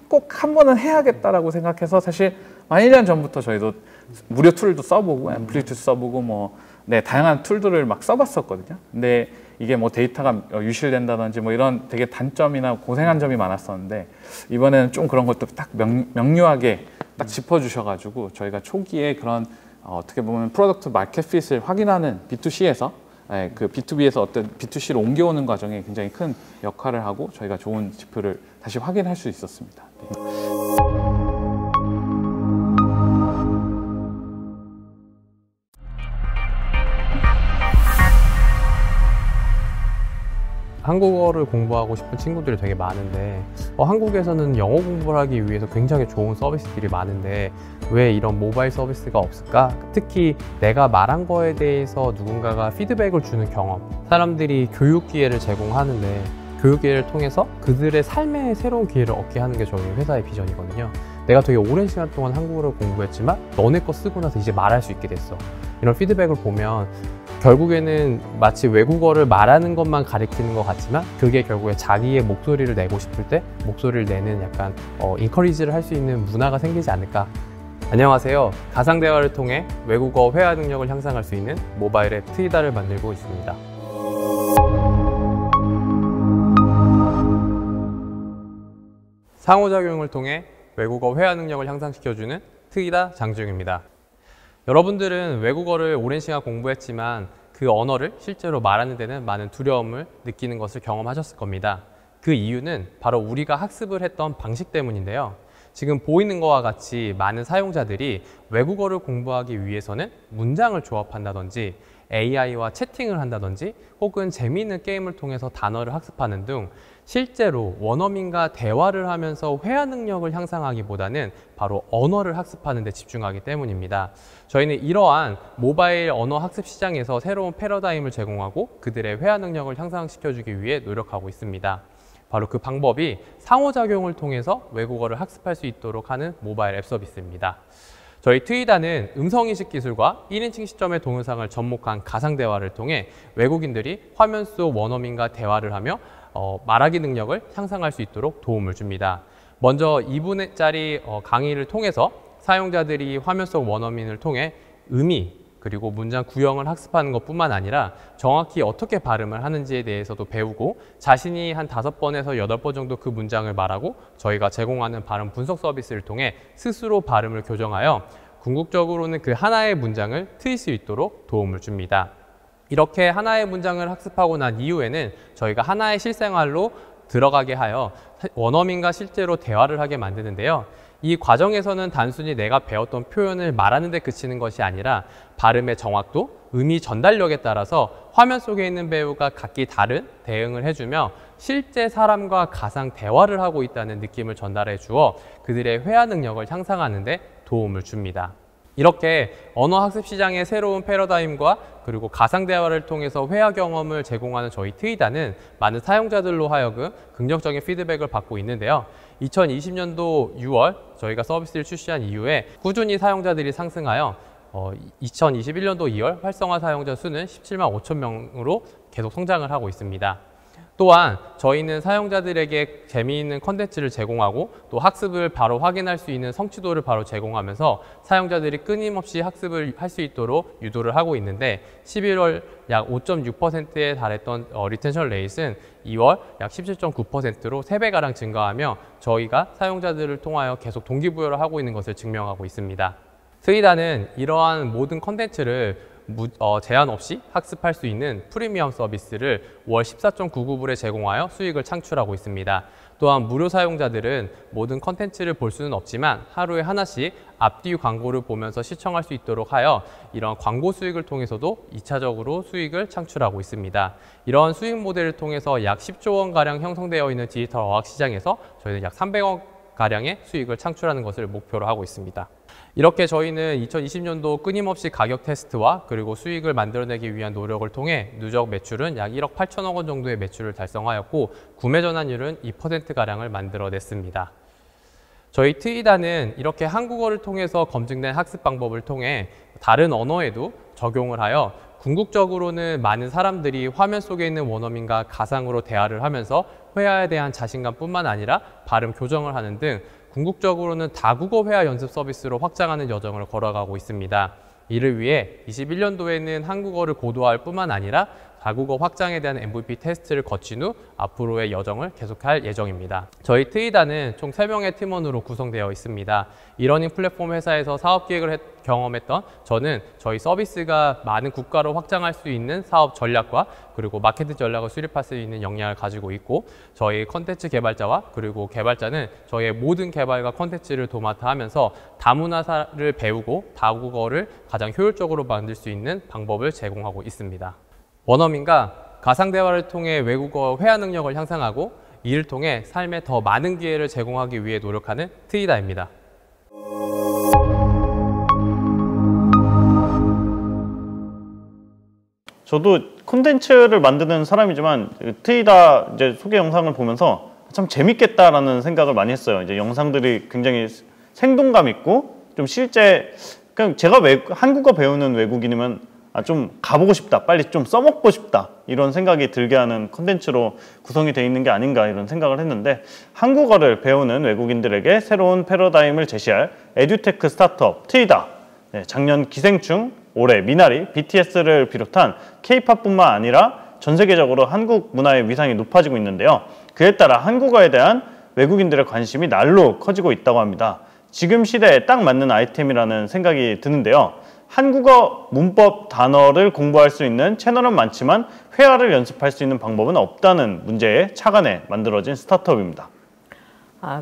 꼭 한 번은 해야겠다라고 생각해서 사실 한 1년 전부터 저희도 무료 툴도 써보고 앰플리튜드 써보고 다양한 툴들을 막 써봤었거든요. 근데 이게 뭐 데이터가 유실된다든지 뭐 이런 되게 단점이나 고생한 점이 많았었는데 이번에는 좀 그런 것도 딱 명료하게 딱 짚어주셔가지고 저희가 초기에 그런 어떻게 보면 프로덕트 마켓 핏을 확인하는 B2C에서 그 B2B에서 어떤 B2C로 옮겨오는 과정에 굉장히 큰 역할을 하고 저희가 좋은 지표를 다시 확인할 수 있었습니다. 네. 한국어를 공부하고 싶은 친구들이 되게 많은데 한국에서는 영어 공부를 하기 위해서 굉장히 좋은 서비스들이 많은데 왜 이런 모바일 서비스가 없을까? 특히 내가 말한 거에 대해서 누군가가 피드백을 주는 경험, 사람들이 교육 기회를 제공하는데 교육 기회를 통해서 그들의 삶의 새로운 기회를 얻게 하는 게 저희 회사의 비전이거든요. 내가 되게 오랜 시간 동안 한국어를 공부했지만 너네 거 쓰고 나서 이제 말할 수 있게 됐어. 이런 피드백을 보면 결국에는 마치 외국어를 말하는 것만 가리키는 것 같지만 그게 결국에 자기의 목소리를 내고 싶을 때 목소리를 내는 약간 인커리지를 할 수 있는 문화가 생기지 않을까. 안녕하세요. 가상대화를 통해 외국어 회화 능력을 향상할 수 있는 모바일 앱 트이다를 만들고 있습니다. 상호작용을 통해 외국어 회화 능력을 향상시켜주는 트이다 장주영입니다. 여러분들은 외국어를 오랜 시간 공부했지만 그 언어를 실제로 말하는 데는 많은 두려움을 느끼는 것을 경험하셨을 겁니다. 그 이유는 바로 우리가 학습을 했던 방식 때문인데요. 지금 보이는 것과 같이 많은 사용자들이 외국어를 공부하기 위해서는 문장을 조합한다든지 AI와 채팅을 한다든지 혹은 재미있는 게임을 통해서 단어를 학습하는 등 실제로 원어민과 대화를 하면서 회화 능력을 향상하기보다는 바로 언어를 학습하는 데 집중하기 때문입니다. 저희는 이러한 모바일 언어 학습 시장에서 새로운 패러다임을 제공하고 그들의 회화 능력을 향상시켜주기 위해 노력하고 있습니다. 바로 그 방법이 상호작용을 통해서 외국어를 학습할 수 있도록 하는 모바일 앱 서비스입니다. 저희 트이다는 음성인식 기술과 1인칭 시점의 동영상을 접목한 가상대화를 통해 외국인들이 화면 속 원어민과 대화를 하며 말하기 능력을 향상할 수 있도록 도움을 줍니다. 먼저 2분짜리 강의를 통해서 사용자들이 화면 속 원어민을 통해 의미 그리고 문장 구형을 학습하는 것뿐만 아니라 정확히 어떻게 발음을 하는지에 대해서도 배우고 자신이 한 5번에서 8번 정도 그 문장을 말하고 저희가 제공하는 발음 분석 서비스를 통해 스스로 발음을 교정하여 궁극적으로는 그 하나의 문장을 트일 수 있도록 도움을 줍니다. 이렇게 하나의 문장을 학습하고 난 이후에는 저희가 하나의 실생활로 들어가게 하여 원어민과 실제로 대화를 하게 만드는데요. 이 과정에서는 단순히 내가 배웠던 표현을 말하는 데 그치는 것이 아니라 발음의 정확도, 의미 전달력에 따라서 화면 속에 있는 배우가 각기 다른 대응을 해주며 실제 사람과 가상 대화를 하고 있다는 느낌을 전달해 주어 그들의 회화 능력을 향상하는 데 도움을 줍니다. 이렇게 언어학습 시장의 새로운 패러다임과 그리고 가상대화를 통해서 회화 경험을 제공하는 저희 트이다는 많은 사용자들로 하여금 긍정적인 피드백을 받고 있는데요. 2020년도 6월 저희가 서비스를 출시한 이후에 꾸준히 사용자들이 상승하여 2021년도 2월 활성화 사용자 수는 17만 5천 명으로 계속 성장을 하고 있습니다. 또한 저희는 사용자들에게 재미있는 컨텐츠를 제공하고 또 학습을 바로 확인할 수 있는 성취도를 바로 제공하면서 사용자들이 끊임없이 학습을 할 수 있도록 유도를 하고 있는데 11월 약 5.6%에 달했던 리텐션 레이트는 2월 약 17.9%로 3배가량 증가하며 저희가 사용자들을 통하여 계속 동기부여를 하고 있는 것을 증명하고 있습니다. 트이다는 이러한 모든 컨텐츠를 제한 없이 학습할 수 있는 프리미엄 서비스를 월 14.99불에 제공하여 수익을 창출하고 있습니다. 또한 무료 사용자들은 모든 컨텐츠를 볼 수는 없지만 하루에 하나씩 앞뒤 광고를 보면서 시청할 수 있도록 하여 이런 광고 수익을 통해서도 2차적으로 수익을 창출하고 있습니다. 이런 수익 모델을 통해서 약 10조 원가량 형성되어 있는 디지털 어학 시장에서 저희는 약 300억가량의 수익을 창출하는 것을 목표로 하고 있습니다. 이렇게 저희는 2020년도 끊임없이 가격 테스트와 그리고 수익을 만들어내기 위한 노력을 통해 누적 매출은 약 1억 8천억 원 정도의 매출을 달성하였고 구매 전환율은 2%가량을 만들어냈습니다. 저희 트이다는 이렇게 한국어를 통해서 검증된 학습 방법을 통해 다른 언어에도 적용을 하여 궁극적으로는 많은 사람들이 화면 속에 있는 원어민과 가상으로 대화를 하면서 회화에 대한 자신감뿐만 아니라 발음 교정을 하는 등 궁극적으로는 다국어 회화 연습 서비스로 확장하는 여정을 걸어가고 있습니다. 이를 위해 21년도에는 한국어를 고도화할 뿐만 아니라 다국어 확장에 대한 MVP 테스트를 거친 후 앞으로의 여정을 계속할 예정입니다. 저희 트이다는 총 3명의 팀원으로 구성되어 있습니다. 이러닝 플랫폼 회사에서 사업 기획을 경험했던 저는 저희 서비스가 많은 국가로 확장할 수 있는 사업 전략과 그리고 마케팅 전략을 수립할 수 있는 역량을 가지고 있고 저희 컨텐츠 개발자와 그리고 개발자는 저희의 모든 개발과 컨텐츠를 도맡아 하면서 다문화를 배우고 다국어를 가장 효율적으로 만들 수 있는 방법을 제공하고 있습니다. 원어민과 가상대화를 통해 외국어 회화 능력을 향상하고 이를 통해 삶에 더 많은 기회를 제공하기 위해 노력하는 트이다입니다. 저도 콘텐츠를 만드는 사람이지만 트이다 이제 소개 영상을 보면서 참 재밌겠다라는 생각을 많이 했어요. 이제 영상들이 굉장히 생동감 있고 좀 실제 그냥 제가 한국어 배우는 외국인이면 좀 가보고 싶다, 빨리 좀 써먹고 싶다 이런 생각이 들게 하는 콘텐츠로 구성이 되어 있는 게 아닌가 이런 생각을 했는데 한국어를 배우는 외국인들에게 새로운 패러다임을 제시할 에듀테크 스타트업 트이다. 작년 기생충, 올해 미나리, BTS를 비롯한 K-팝뿐만 아니라 전 세계적으로 한국 문화의 위상이 높아지고 있는데요. 그에 따라 한국어에 대한 외국인들의 관심이 날로 커지고 있다고 합니다. 지금 시대에 딱 맞는 아이템이라는 생각이 드는데요. 한국어 문법 단어를 공부할 수 있는 채널은 많지만 회화를 연습할 수 있는 방법은 없다는 문제에 착안해 만들어진 스타트업입니다.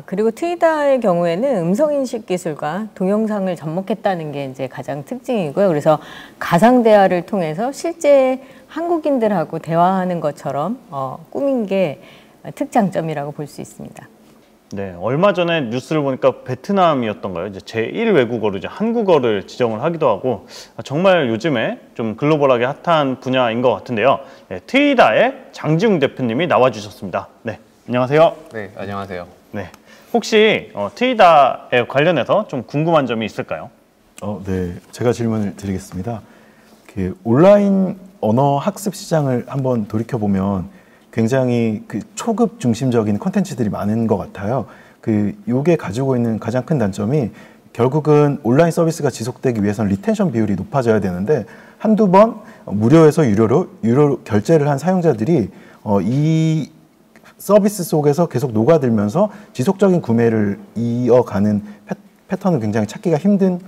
그리고 트이다의 경우에는 음성인식 기술과 동영상을 접목했다는 게 이제 가장 특징이고요. 그래서 가상 대화를 통해서 실제 한국인들하고 대화하는 것처럼 꾸민 게 특장점이라고 볼 수 있습니다. 네, 얼마 전에 뉴스를 보니까 베트남이었던가요? 이제 제1 외국어로 이제 한국어를 지정을 하기도 하고 정말 요즘에 좀 글로벌하게 핫한 분야인 것 같은데요. 네, 트이다의 장지웅 대표님이 나와주셨습니다. 네, 안녕하세요. 네, 안녕하세요. 네, 혹시 트이다에 관련해서 좀 궁금한 점이 있을까요? 네, 제가 질문을 드리겠습니다. 온라인 언어 학습 시장을 한번 돌이켜 보면 굉장히 초급 중심적인 콘텐츠들이 많은 것 같아요. 요게 가지고 있는 가장 큰 단점이 결국은 온라인 서비스가 지속되기 위해서는 리텐션 비율이 높아져야 되는데 한두 번 무료에서 유료 결제를 한 사용자들이 이 서비스 속에서 계속 녹아들면서 지속적인 구매를 이어가는 패턴을 굉장히 찾기가 힘든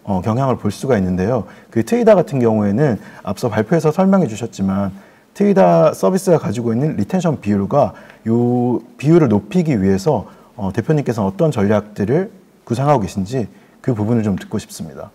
경향을 볼 수가 있는데요. 트이다 같은 경우에는 앞서 발표에서 설명해 주셨지만 트이다 서비스가 가지고 있는 리텐션 비율과 이 비율을 높이기 위해서 대표님께서는 어떤 전략들을 구상하고 계신지 그 부분을 좀 듣고 싶습니다.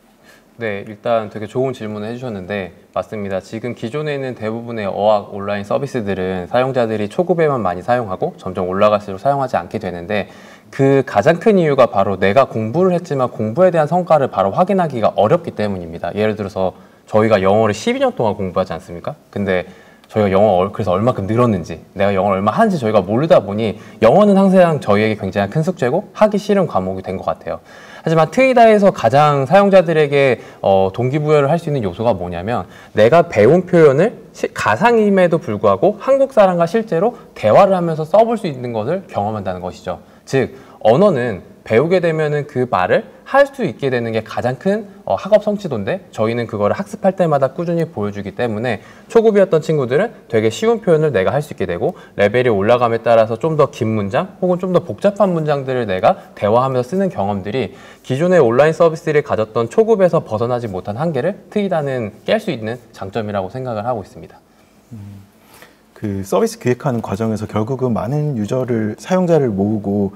네, 일단 되게 좋은 질문을 해주셨는데 맞습니다. 지금 기존에 있는 대부분의 어학 온라인 서비스들은 사용자들이 초급에만 많이 사용하고 점점 올라갈수록 사용하지 않게 되는데 그 가장 큰 이유가 바로 내가 공부를 했지만 공부에 대한 성과를 바로 확인하기가 어렵기 때문입니다. 예를 들어서 저희가 영어를 12년 동안 공부하지 않습니까? 근데 저희가 영어 그래서 얼마큼 늘었는지, 내가 영어를 얼마 하는지 저희가 모르다 보니 영어는 항상 저희에게 굉장히 큰 숙제고 하기 싫은 과목이 된 것 같아요. 하지만 트이다에서 가장 사용자들에게 동기부여를 할 수 있는 요소가 뭐냐면, 내가 배운 표현을 가상임에도 불구하고 한국 사람과 실제로 대화를 하면서 써볼 수 있는 것을 경험한다는 것이죠. 즉, 언어는 배우게 되면은 그 말을 할 수 있게 되는 게 가장 큰 학업 성취도인데, 저희는 그거를 학습할 때마다 꾸준히 보여주기 때문에 초급이었던 친구들은 되게 쉬운 표현을 내가 할 수 있게 되고, 레벨이 올라감에 따라서 좀 더 긴 문장 혹은 좀 더 복잡한 문장들을 내가 대화하면서 쓰는 경험들이 기존의 온라인 서비스를 가졌던 초급에서 벗어나지 못한 한계를 트이다는 깰 수 있는 장점이라고 생각을 하고 있습니다. 그 서비스 기획하는 과정에서 결국은 많은 사용자를 모으고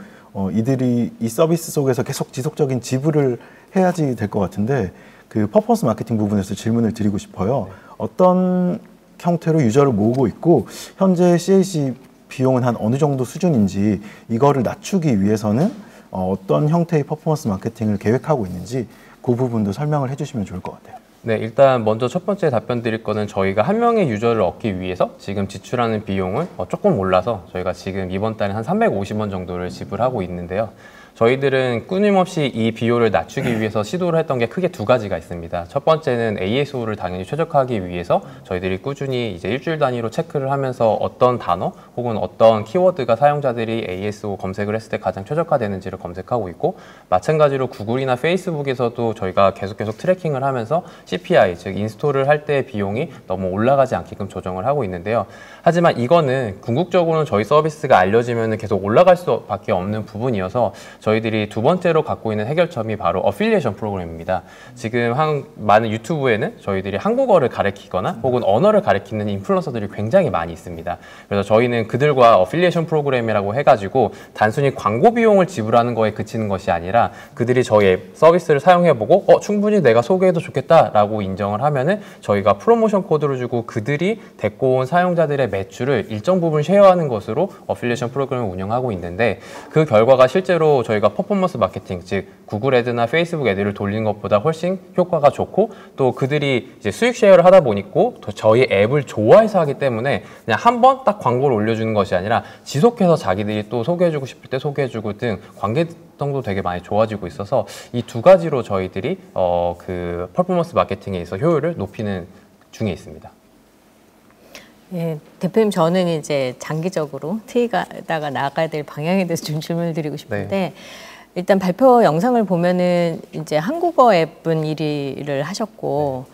이들이 이 서비스 속에서 계속 지속적인 지불을 해야지 될 것 같은데, 그 퍼포먼스 마케팅 부분에서 질문을 드리고 싶어요. 어떤 형태로 유저를 모으고 있고 현재 CAC 비용은 한 어느 정도 수준인지, 이거를 낮추기 위해서는 어떤 형태의 퍼포먼스 마케팅을 계획하고 있는지 그 부분도 설명을 해주시면 좋을 것 같아요. 네, 일단 먼저 첫 번째 답변 드릴 거는, 저희가 한 명의 유저를 얻기 위해서 지금 지출하는 비용은 조금 올라서 저희가 지금 이번 달에 한 350원 정도를 지불하고 있는데요. 저희들은 끊임없이 이 비율을 낮추기 위해서 시도를 했던 게 크게 두 가지가 있습니다. 첫 번째는 ASO를 당연히 최적화하기 위해서 저희들이 꾸준히 이제 일주일 단위로 체크를 하면서 어떤 단어 혹은 어떤 키워드가 사용자들이 ASO 검색을 했을 때 가장 최적화되는지를 검색하고 있고, 마찬가지로 구글이나 페이스북에서도 저희가 계속 트래킹을 하면서 CPI, 즉 인스톨을 할 때 비용이 너무 올라가지 않게끔 조정을 하고 있는데요. 하지만 이거는 궁극적으로는 저희 서비스가 알려지면 계속 올라갈 수밖에 없는 부분이어서, 저희들이 두 번째로 갖고 있는 해결점이 바로 어필리에이션 프로그램입니다. 지금 많은 유튜브에는 저희들이 한국어를 가르치거나 혹은 언어를 가르치는 인플루언서들이 굉장히 많이 있습니다. 그래서 저희는 그들과 어필리에이션 프로그램이라고 해가지고 단순히 광고 비용을 지불하는 거에 그치는 것이 아니라, 그들이 저희 서비스를 사용해보고 충분히 내가 소개해도 좋겠다라고 인정을 하면은 저희가 프로모션 코드를 주고 그들이 데리고 온 사용자들의 매출을 일정 부분 쉐어하는 것으로 어필리에이션 프로그램을 운영하고 있는데, 그 결과가 실제로 저희가 퍼포먼스 마케팅, 즉 구글 애드나 페이스북 애드를 돌리는 것보다 훨씬 효과가 좋고, 또 그들이 이제 수익 쉐어를 하다 보니까 또 저희 앱을 좋아해서 하기 때문에 그냥 한 번 딱 광고를 올려주는 것이 아니라 지속해서 자기들이 또 소개해주고 싶을 때 소개해주고 등 관계성도 되게 많이 좋아지고 있어서, 이 두 가지로 저희들이 그 퍼포먼스 마케팅에 있어 효율을 높이는 중에 있습니다. 예, 대표님, 저는 이제 장기적으로 트이다가 나아가야 될 방향에 대해서 좀 질문을 드리고 싶은데, 네. 일단 발표 영상을 보면은 이제 한국어 앱은 1위를 하셨고,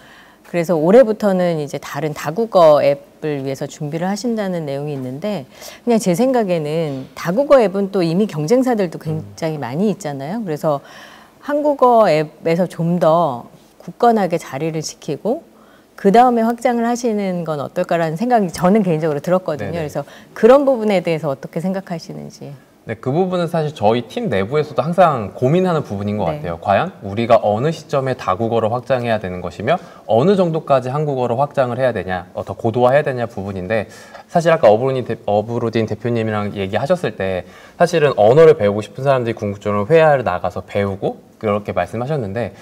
그래서 올해부터는 이제 다른 다국어 앱을 위해서 준비를 하신다는 내용이 있는데, 그냥 제 생각에는 다국어 앱은 또 이미 경쟁사들도 굉장히 많이 있잖아요. 그래서 한국어 앱에서 좀 더 굳건하게 자리를 지키고 그 다음에 확장을 하시는 건 어떨까라는 생각이 저는 개인적으로 들었거든요. 네네. 그래서 그런 부분에 대해서 어떻게 생각하시는지. 네, 그 부분은 사실 저희 팀 내부에서도 항상 고민하는 부분인 것 네. 같아요. 과연 우리가 어느 시점에 다국어로 확장해야 되는 것이며 어느 정도까지 한국어로 확장을 해야 되냐, 더 고도화해야 되냐 부분인데, 사실 아까 어브로딘 대표님이랑 얘기하셨을 때 사실은 언어를 배우고 싶은 사람들이 궁극적으로 회화를 나가서 배우고 그렇게 말씀하셨는데,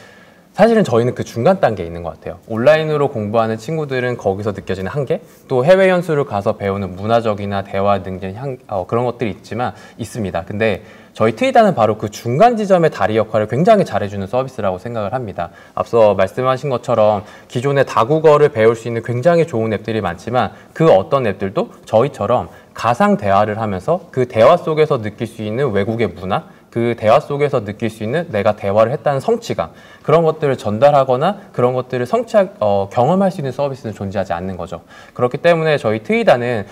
사실은 저희는 그 중간 단계에 있는 것 같아요. 온라인으로 공부하는 친구들은 거기서 느껴지는 한계, 또 해외 연수를 가서 배우는 문화적이나 대화 능력 그런 것들이 있습니다. 근데 저희 트이다는 바로 그 중간 지점의 다리 역할을 굉장히 잘해주는 서비스라고 생각을 합니다. 앞서 말씀하신 것처럼 기존의 다국어를 배울 수 있는 굉장히 좋은 앱들이 많지만, 그 어떤 앱들도 저희처럼 가상 대화를 하면서 그 대화 속에서 느낄 수 있는 외국의 문화, 그 대화 속에서 느낄 수 있는 내가 대화를 했다는 성취감, 그런 것들을 전달하거나 그런 것들을 경험할 수 있는 서비스는 존재하지 않는 거죠. 그렇기 때문에 저희 트이다는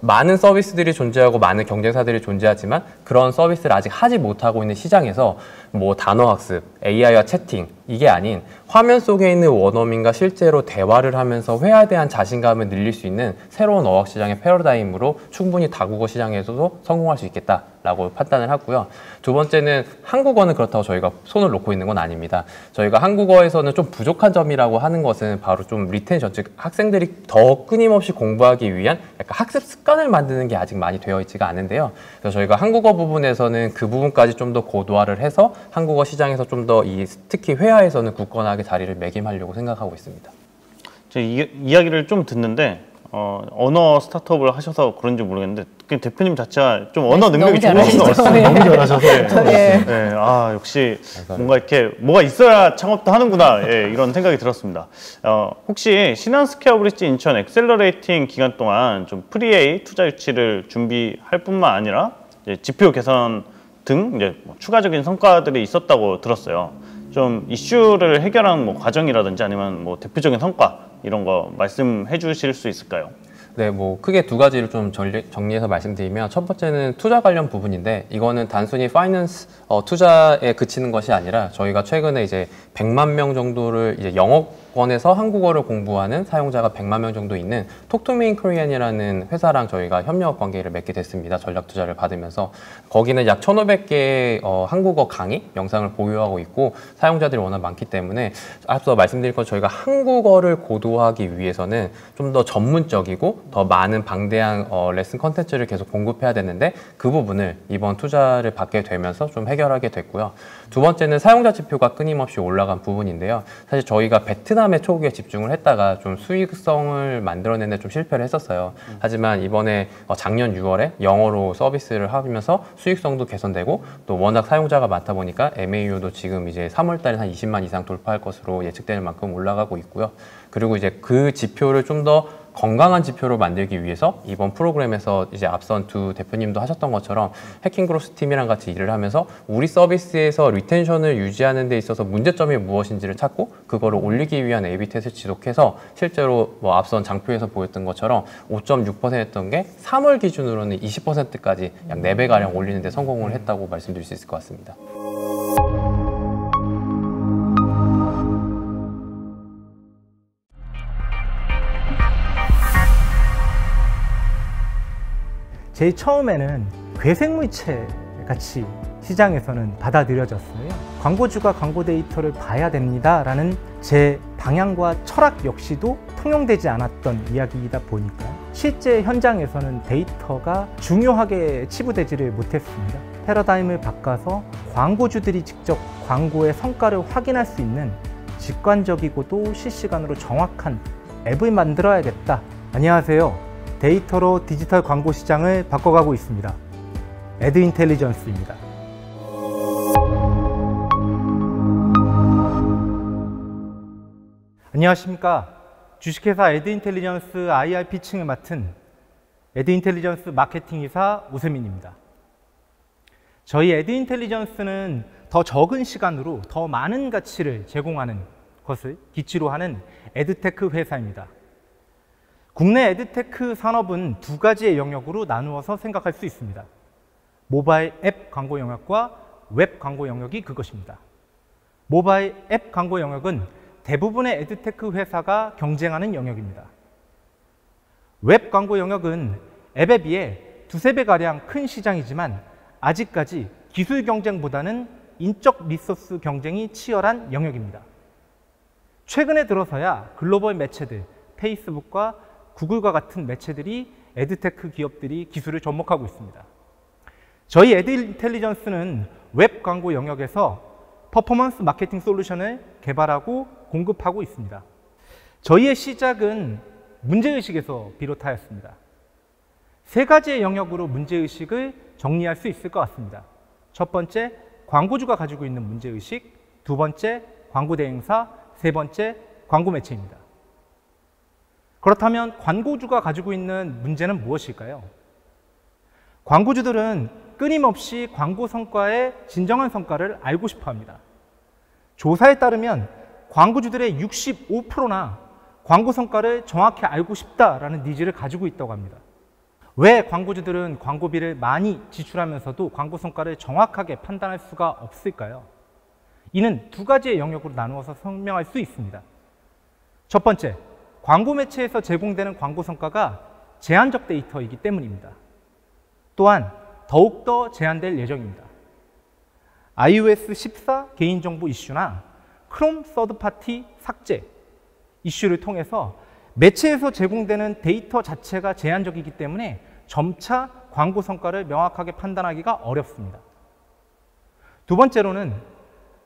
많은 서비스들이 존재하고 많은 경쟁사들이 존재하지만, 그런 서비스를 아직 하지 못하고 있는 시장에서 뭐 단어 학습, AI와 채팅, 이게 아닌 화면 속에 있는 원어민과 실제로 대화를 하면서 회화에 대한 자신감을 늘릴 수 있는 새로운 어학 시장의 패러다임으로 충분히 다국어 시장에서도 성공할 수 있겠다라고 판단을 하고요. 두 번째는 한국어는 그렇다고 저희가 손을 놓고 있는 건 아닙니다. 저희가 한국어에서는 좀 부족한 점이라고 하는 것은 바로 좀 리텐션, 즉 학생들이 더 끊임없이 공부하기 위한 약간 학습 습관을 만드는 게 아직 많이 되어 있지가 않은데요. 그래서 저희가 한국어 부분에서는 그 부분까지 좀 더 고도화를 해서 한국어 시장에서 좀 더 특히 회화에서는 굳건하게 자리를 매김하려고 생각하고 있습니다. 제 이야기를 좀 듣는데 언어 스타트업을 하셔서 그런지 모르겠는데 그 대표님 자체가 좀 언어 능력이 너무 좋으신 것 잘하시죠. 같습니다. 너무 잘하셔서. 네. 네, 아 역시 뭔가 이렇게 뭐가 있어야 창업도 하는구나 이런 생각이 들었습니다. 혹시 신한스퀘어 브릿지 인천 엑셀러레이팅 기간 동안 좀 프리-A 투자 유치를 준비할 뿐만 아니라 이제 지표 개선 등 이제 추가적인 성과들이 있었다고 들었어요. 좀 이슈를 해결하는 뭐 과정이라든지 아니면 뭐 대표적인 성과 이런 거 말씀해 주실 수 있을까요? 네, 뭐 크게 두 가지를 좀 정리해서 말씀드리면 첫 번째는 투자 관련 부분인데 이거는 단순히 파이낸스 투자에 그치는 것이 아니라 저희가 최근에 이제 100만 명 정도를 이제 영어권에서 한국어를 공부하는 사용자가 100만 명 정도 있는 톡투메인 코리안이라는 회사랑 저희가 협력 관계를 맺게 됐습니다. 전략 투자를 받으면서 거기는 약 1,500개의 한국어 강의 영상을 보유하고 있고 사용자들이 워낙 많기 때문에 앞서 말씀드린 것 저희가 한국어를 고도화하기 위해서는 좀 더 전문적이고 더 많은 방대한 레슨 컨텐츠를 계속 공급해야 되는데 그 부분을 이번 투자를 받게 되면서 좀 해결하게 됐고요. 두 번째는 사용자 지표가 끊임없이 올라간 부분인데요. 사실 저희가 베트남에 초기에 집중을 했다가 좀 수익성을 만들어내는데 좀 실패를 했었어요. 하지만 이번에 작년 6월에 영어로 서비스를 하면서 수익성도 개선되고 또 워낙 사용자가 많다 보니까 MAU도 지금 이제 3월 달에 한 20만 이상 돌파할 것으로 예측되는 만큼 올라가고 있고요. 그리고 이제 그 지표를 좀 더 건강한 지표로 만들기 위해서 이번 프로그램에서 이제 앞선 두 대표님도 하셨던 것처럼 해킹 그로스 팀이랑 같이 일을 하면서 우리 서비스에서 리텐션을 유지하는 데 있어서 문제점이 무엇인지를 찾고 그거를 올리기 위한 A/B 테스트를 지속해서 실제로 뭐 앞선 장표에서 보였던 것처럼 5.6%였던 게 3월 기준으로는 20%까지 약 4배가량 올리는 데 성공을 했다고 말씀드릴 수 있을 것 같습니다. 제일 처음에는 괴생물체 같이 시장에서는 받아들여졌어요. 광고주가 광고 데이터를 봐야 됩니다라는 제 방향과 철학 역시도 통용되지 않았던 이야기이다 보니까 실제 현장에서는 데이터가 중요하게 치부되지를 못했습니다. 패러다임을 바꿔서 광고주들이 직접 광고의 성과를 확인할 수 있는 직관적이고도 실시간으로 정확한 앱을 만들어야겠다. 안녕하세요. 데이터로 디지털 광고 시장을 바꿔가고 있습니다. 애드인텔리전스입니다. 안녕하십니까. 주식회사 애드인텔리전스 IR 피칭을 맡은 애드인텔리전스 마케팅이사 오세민입니다. 저희 애드인텔리전스는 더 적은 시간으로 더 많은 가치를 제공하는 것을 기치로 하는 에드테크 회사입니다. 국내 에드테크 산업은 두 가지의 영역으로 나누어서 생각할 수 있습니다. 모바일 앱 광고 영역과 웹 광고 영역이 그것입니다. 모바일 앱 광고 영역은 대부분의 에드테크 회사가 경쟁하는 영역입니다. 웹 광고 영역은 앱에 비해 2~3배가량 큰 시장이지만 아직까지 기술 경쟁보다는 인적 리소스 경쟁이 치열한 영역입니다. 최근에 들어서야 글로벌 매체들, 페이스북과 구글과 같은 매체들이 에드테크 기업들이 기술을 접목하고 있습니다. 저희 에드인텔리전스는 웹 광고 영역에서 퍼포먼스 마케팅 솔루션을 개발하고 공급하고 있습니다. 저희의 시작은 문제의식에서 비롯하였습니다. 세 가지의 영역으로 문제의식을 정리할 수 있을 것 같습니다. 첫 번째, 광고주가 가지고 있는 문제의식. 두 번째, 광고 대행사. 세 번째, 광고 매체입니다. 그렇다면 광고주가 가지고 있는 문제는 무엇일까요? 광고주들은 끊임없이 광고 성과의 진정한 성과를 알고 싶어 합니다. 조사에 따르면 광고주들의 65%나 광고 성과를 정확히 알고 싶다라는 니즈를 가지고 있다고 합니다. 왜 광고주들은 광고비를 많이 지출하면서도 광고 성과를 정확하게 판단할 수가 없을까요? 이는 두 가지의 영역으로 나누어서 설명할 수 있습니다. 첫 번째, 광고 매체에서 제공되는 광고 성과가 제한적 데이터이기 때문입니다. 또한 더욱더 제한될 예정입니다. iOS 14 개인정보 이슈나 크롬 서드파티 삭제 이슈를 통해서 매체에서 제공되는 데이터 자체가 제한적이기 때문에 점차 광고 성과를 명확하게 판단하기가 어렵습니다. 두 번째로는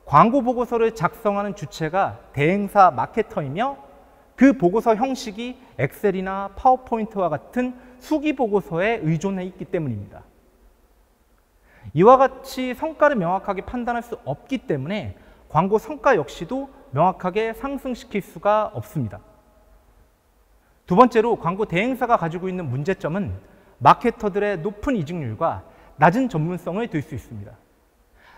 광고 보고서를 작성하는 주체가 대행사 마케터이며 그 보고서 형식이 엑셀이나 파워포인트와 같은 수기 보고서에 의존해 있기 때문입니다. 이와 같이 성과를 명확하게 판단할 수 없기 때문에 광고 성과 역시도 명확하게 상승시킬 수가 없습니다. 두 번째로 광고 대행사가 가지고 있는 문제점은 마케터들의 높은 이직률과 낮은 전문성을 들 수 있습니다.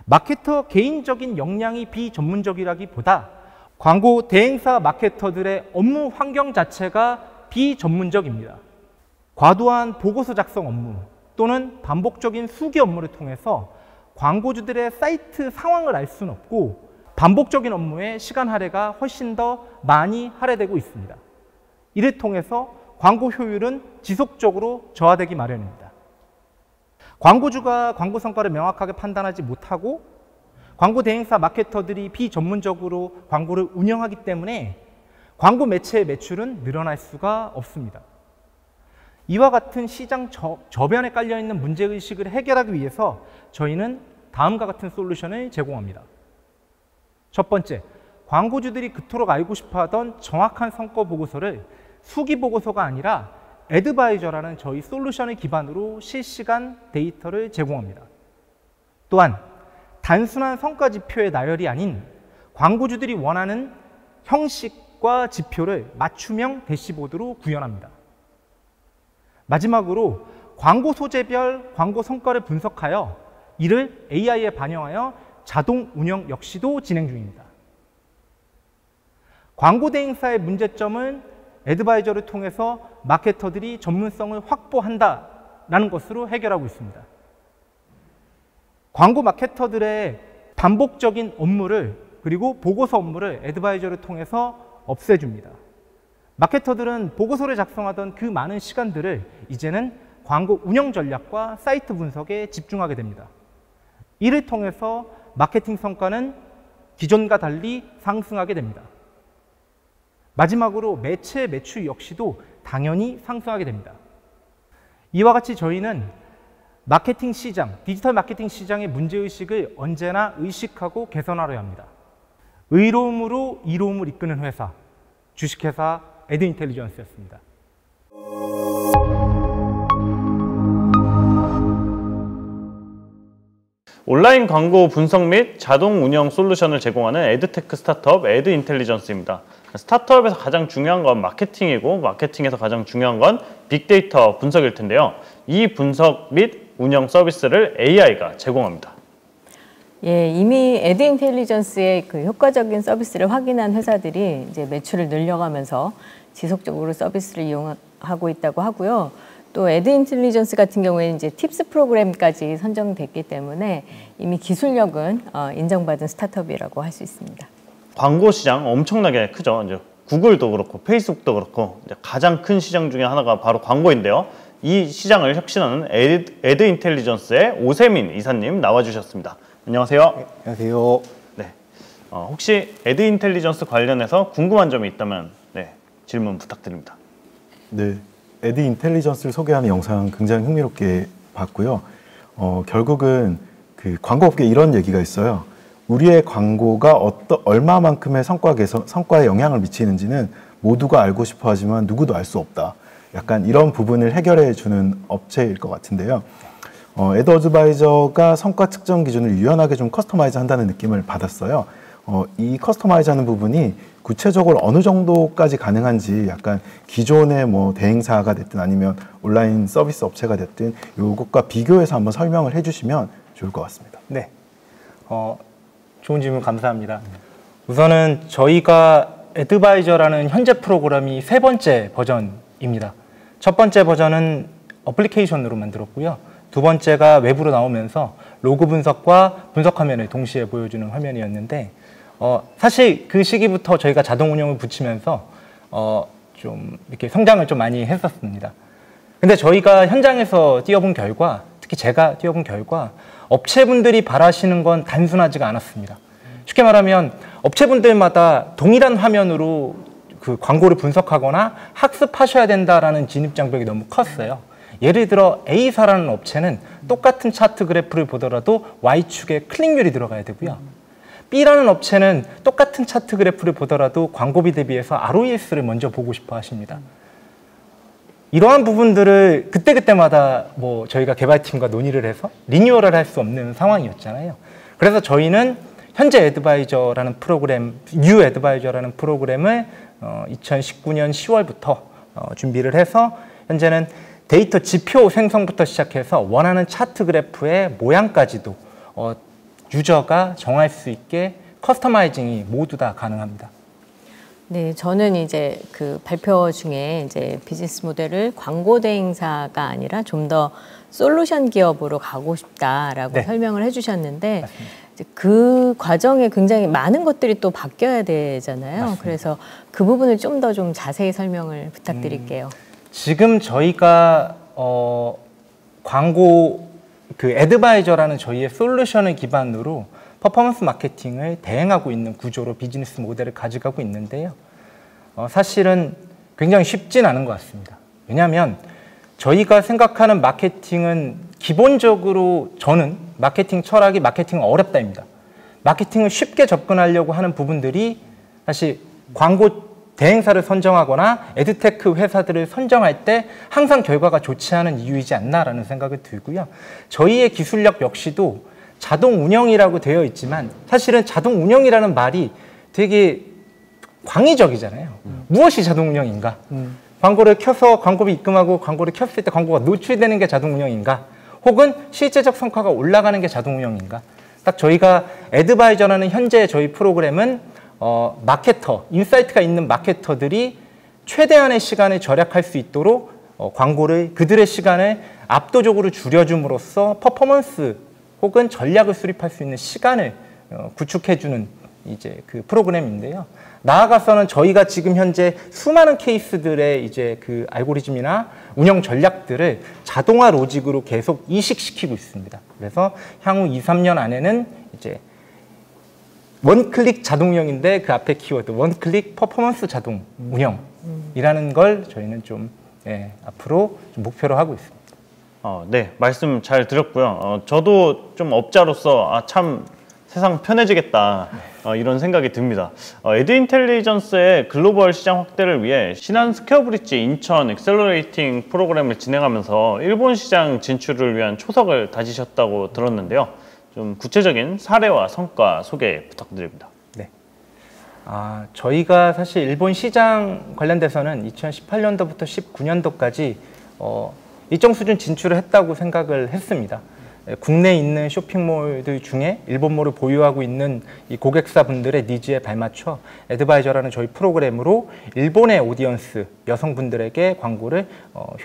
마케터 개인적인 역량이 비전문적이라기보다 광고 대행사 마케터들의 업무 환경 자체가 비전문적입니다. 과도한 보고서 작성 업무 또는 반복적인 수기 업무를 통해서 광고주들의 사이트 상황을 알 수는 없고 반복적인 업무에 시간 할애가 훨씬 더 많이 할애되고 있습니다. 이를 통해서 광고 효율은 지속적으로 저하되기 마련입니다. 광고주가 광고 성과를 명확하게 판단하지 못하고 광고 대행사 마케터들이 비전문적으로 광고를 운영하기 때문에 광고 매체의 매출은 늘어날 수가 없습니다. 이와 같은 시장 저변에 깔려있는 문제의식을 해결하기 위해서 저희는 다음과 같은 솔루션을 제공합니다. 첫 번째, 광고주들이 그토록 알고 싶어하던 정확한 성과 보고서를 수기 보고서가 아니라 애드바이저라는 저희 솔루션을 기반으로 실시간 데이터를 제공합니다. 또한 단순한 성과 지표의 나열이 아닌 광고주들이 원하는 형식과 지표를 맞춤형 대시보드로 구현합니다. 마지막으로 광고 소재별 광고 성과를 분석하여 이를 AI에 반영하여 자동 운영 역시도 진행 중입니다. 광고 대행사의 문제점은 애드바이저를 통해서 마케터들이 전문성을 확보한다라는 것으로 해결하고 있습니다. 광고 마케터들의 반복적인 업무를 그리고 보고서 업무를 애드바이저를 통해서 없애줍니다. 마케터들은 보고서를 작성하던 그 많은 시간들을 이제는 광고 운영 전략과 사이트 분석에 집중하게 됩니다. 이를 통해서 마케팅 성과는 기존과 달리 상승하게 됩니다. 마지막으로 매체 매출 역시도 당연히 상승하게 됩니다. 이와 같이 저희는 마케팅 시장, 디지털 마케팅 시장의 문제의식을 언제나 의식하고 개선하려야 합니다. 의로움으로 이로움을 이끄는 회사, 주식회사 에드인텔리전스였습니다. 온라인 광고 분석 및 자동 운영 솔루션을 제공하는 에드테크 스타트업 에드인텔리전스입니다. 스타트업에서 가장 중요한 건 마케팅이고 마케팅에서 가장 중요한 건 빅데이터 분석일 텐데요. 이 분석 및 운영 서비스를 AI가 제공합니다. 예, 이미 에드인텔리전스의 그 효과적인 서비스를 확인한 회사들이 이제 매출을 늘려가면서 지속적으로 서비스를 이용하고 있다고 하고요. 또 에드인텔리전스 같은 경우에는 이제 팁스 프로그램까지 선정됐기 때문에 이미 기술력은 인정받은 스타트업이라고 할 수 있습니다. 광고 시장 엄청나게 크죠. 이제 구글도 그렇고 페이스북도 그렇고 이제 가장 큰 시장 중에 하나가 바로 광고인데요. 이 시장을 혁신하는 에드인텔리전스의 오세민 이사님 나와주셨습니다. 안녕하세요. 네, 안녕하세요. 네, 혹시 에드인텔리전스 관련해서 궁금한 점이 있다면 질문 부탁드립니다. 네, 에드인텔리전스를 소개하는 영상 굉장히 흥미롭게 봤고요. 결국은 그 광고업계에 이런 얘기가 있어요. 우리의 광고가 얼마만큼의 성과에 영향을 미치는지는 모두가 알고 싶어 하지만 누구도 알 수 없다. 약간 이런 부분을 해결해 주는 업체일 것 같은데요. 애드어드바이저가 성과 측정 기준을 유연하게 좀 커스터마이즈 한다는 느낌을 받았어요. 이 커스터마이즈 하는 부분이 구체적으로 어느 정도까지 가능한지 약간 기존의 뭐 대행사가 됐든 아니면 온라인 서비스 업체가 됐든 이것과 비교해서 한번 설명을 해주시면 좋을 것 같습니다. 네, 좋은 질문 감사합니다. 우선은 저희가 애드바이저라는 현재 프로그램이 3번째 버전입니다. 첫 번째 버전은 어플리케이션으로 만들었고요. 두 번째가 외부로 나오면서 로그 분석과 분석 화면을 동시에 보여주는 화면이었는데 사실 그 시기부터 저희가 자동 운영을 붙이면서 좀 이렇게 성장을 좀 많이 했었습니다. 근데 저희가 현장에서 뛰어본 결과, 특히 제가 뛰어본 결과 업체분들이 바라시는 건 단순하지가 않았습니다. 쉽게 말하면 업체분들마다 동일한 화면으로 그 광고를 분석하거나 학습하셔야 된다라는 진입장벽이 너무 컸어요. 예를 들어 A사라는 업체는 똑같은 차트 그래프를 보더라도 Y축에 클릭률이 들어가야 되고요. B라는 업체는 똑같은 차트 그래프를 보더라도 광고비 대비해서 ROES를 먼저 보고 싶어 하십니다. 이러한 부분들을 그때그때마다 뭐 저희가 개발팀과 논의를 해서 리뉴얼을 할 수 없는 상황이었잖아요. 그래서 저희는 현재 애드바이저라는 프로그램, 뉴 애드바이저라는 프로그램을 2019년 10월부터 준비를 해서 현재는 데이터 지표 생성부터 시작해서 원하는 차트 그래프의 모양까지도 유저가 정할 수 있게 커스터마이징이 모두 다 가능합니다. 네, 저는 이제 그 발표 중에 이제 비즈니스 모델을 광고 대행사가 아니라 좀 더 솔루션 기업으로 가고 싶다라고 네. 설명을 해주셨는데 맞습니다. 이제 그 과정에 굉장히 많은 것들이 또 바뀌어야 되잖아요. 맞습니다. 그래서 그 부분을 좀 더 좀 자세히 설명을 부탁드릴게요. 지금 저희가 광고 그 애드바이저라는 저희의 솔루션을 기반으로 퍼포먼스 마케팅을 대행하고 있는 구조로 비즈니스 모델을 가져가고 있는데요. 사실은 굉장히 쉽진 않은 것 같습니다. 왜냐하면 저희가 생각하는 마케팅은 기본적으로 저는 마케팅 철학이 마케팅은 어렵다입니다. 마케팅을 쉽게 접근하려고 하는 부분들이 사실 광고 대행사를 선정하거나 에드테크 회사들을 선정할 때 항상 결과가 좋지 않은 이유이지 않나라는 생각이 들고요. 저희의 기술력 역시도 자동 운영이라고 되어 있지만 사실은 자동 운영이라는 말이 되게 광의적이잖아요. 무엇이 자동 운영인가? 광고를 켜서 광고비 입금하고 광고를 켰을 때 광고가 노출되는 게 자동 운영인가? 혹은 실제적 성과가 올라가는 게 자동 운영인가? 딱 저희가 애드바이저라는 현재 저희 프로그램은 마케터, 인사이트가 있는 마케터들이 최대한의 시간을 절약할 수 있도록 광고를 그들의 시간을 압도적으로 줄여줌으로써 퍼포먼스 혹은 전략을 수립할 수 있는 시간을 구축해주는 이제 그 프로그램인데요. 나아가서는 저희가 지금 현재 수많은 케이스들의 이제 그 알고리즘이나 운영 전략들을 자동화 로직으로 계속 이식시키고 있습니다. 그래서 향후 2, 3년 안에는 이제 원클릭 자동 운영인데 그 앞에 키워드 원클릭 퍼포먼스 자동 운영이라는 걸 저희는 좀 앞으로 좀 목표로 하고 있습니다. 네, 말씀 잘 들었고요. 저도 좀 업자로서 참 세상 편해지겠다 이런 생각이 듭니다. 에드인텔리전스의 글로벌 시장 확대를 위해 신한 스퀘어브릿지 인천 엑셀러레이팅 프로그램을 진행하면서 일본 시장 진출을 위한 초석을 다지셨다고 들었는데요. 좀 구체적인 사례와 성과 소개 부탁드립니다. 네. 저희가 사실 일본 시장 관련돼서는 2018년도부터 19년도까지 일정 수준 진출을 했다고 생각을 했습니다. 국내에 있는 쇼핑몰들 중에 일본몰을 보유하고 있는 이 고객사분들의 니즈에 발맞춰 애드바이저라는 저희 프로그램으로 일본의 오디언스 여성분들에게 광고를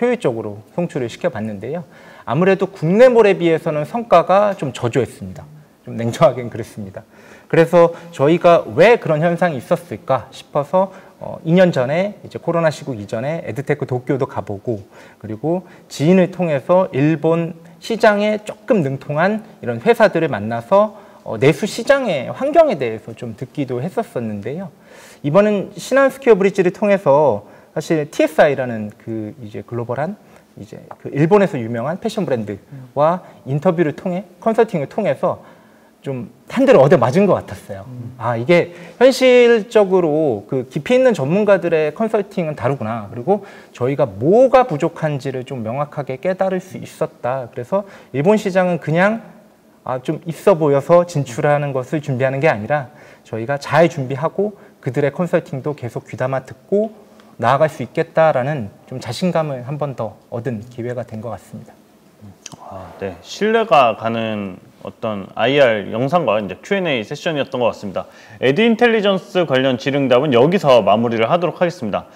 효율적으로 송출을 시켜봤는데요. 아무래도 국내몰에 비해서는 성과가 좀 저조했습니다. 좀 냉정하게는 그랬습니다. 그래서 저희가 왜 그런 현상이 있었을까 싶어서 2년 전에 이제 코로나 시국 이전에 에드테크 도쿄도 가보고 그리고 지인을 통해서 일본 시장에 조금 능통한 이런 회사들을 만나서 내수 시장의 환경에 대해서 좀 듣기도 했었었는데요. 이번엔 신한 스퀘어 브릿지를 통해서 사실 TSI라는 그 이제 글로벌한 이제 그 일본에서 유명한 패션 브랜드와 인터뷰를 통해 컨설팅을 통해서 좀 한 대를 얻어 맞은 것 같았어요. 이게 현실적으로 그 깊이 있는 전문가들의 컨설팅은 다르구나. 그리고 저희가 뭐가 부족한지를 좀 명확하게 깨달을 수 있었다. 그래서 일본 시장은 그냥 좀 있어 보여서 진출하는 것을 준비하는 게 아니라 저희가 잘 준비하고 그들의 컨설팅도 계속 귀담아 듣고 나아갈 수 있겠다라는 좀 자신감을 한 번 더 얻은 기회가 된 것 같습니다. 네, 신뢰가 가는 어떤 IR 영상과 이제 Q&A 세션이었던 것 같습니다. 에드인텔리전스 관련 질의응답은 여기서 마무리를 하도록 하겠습니다.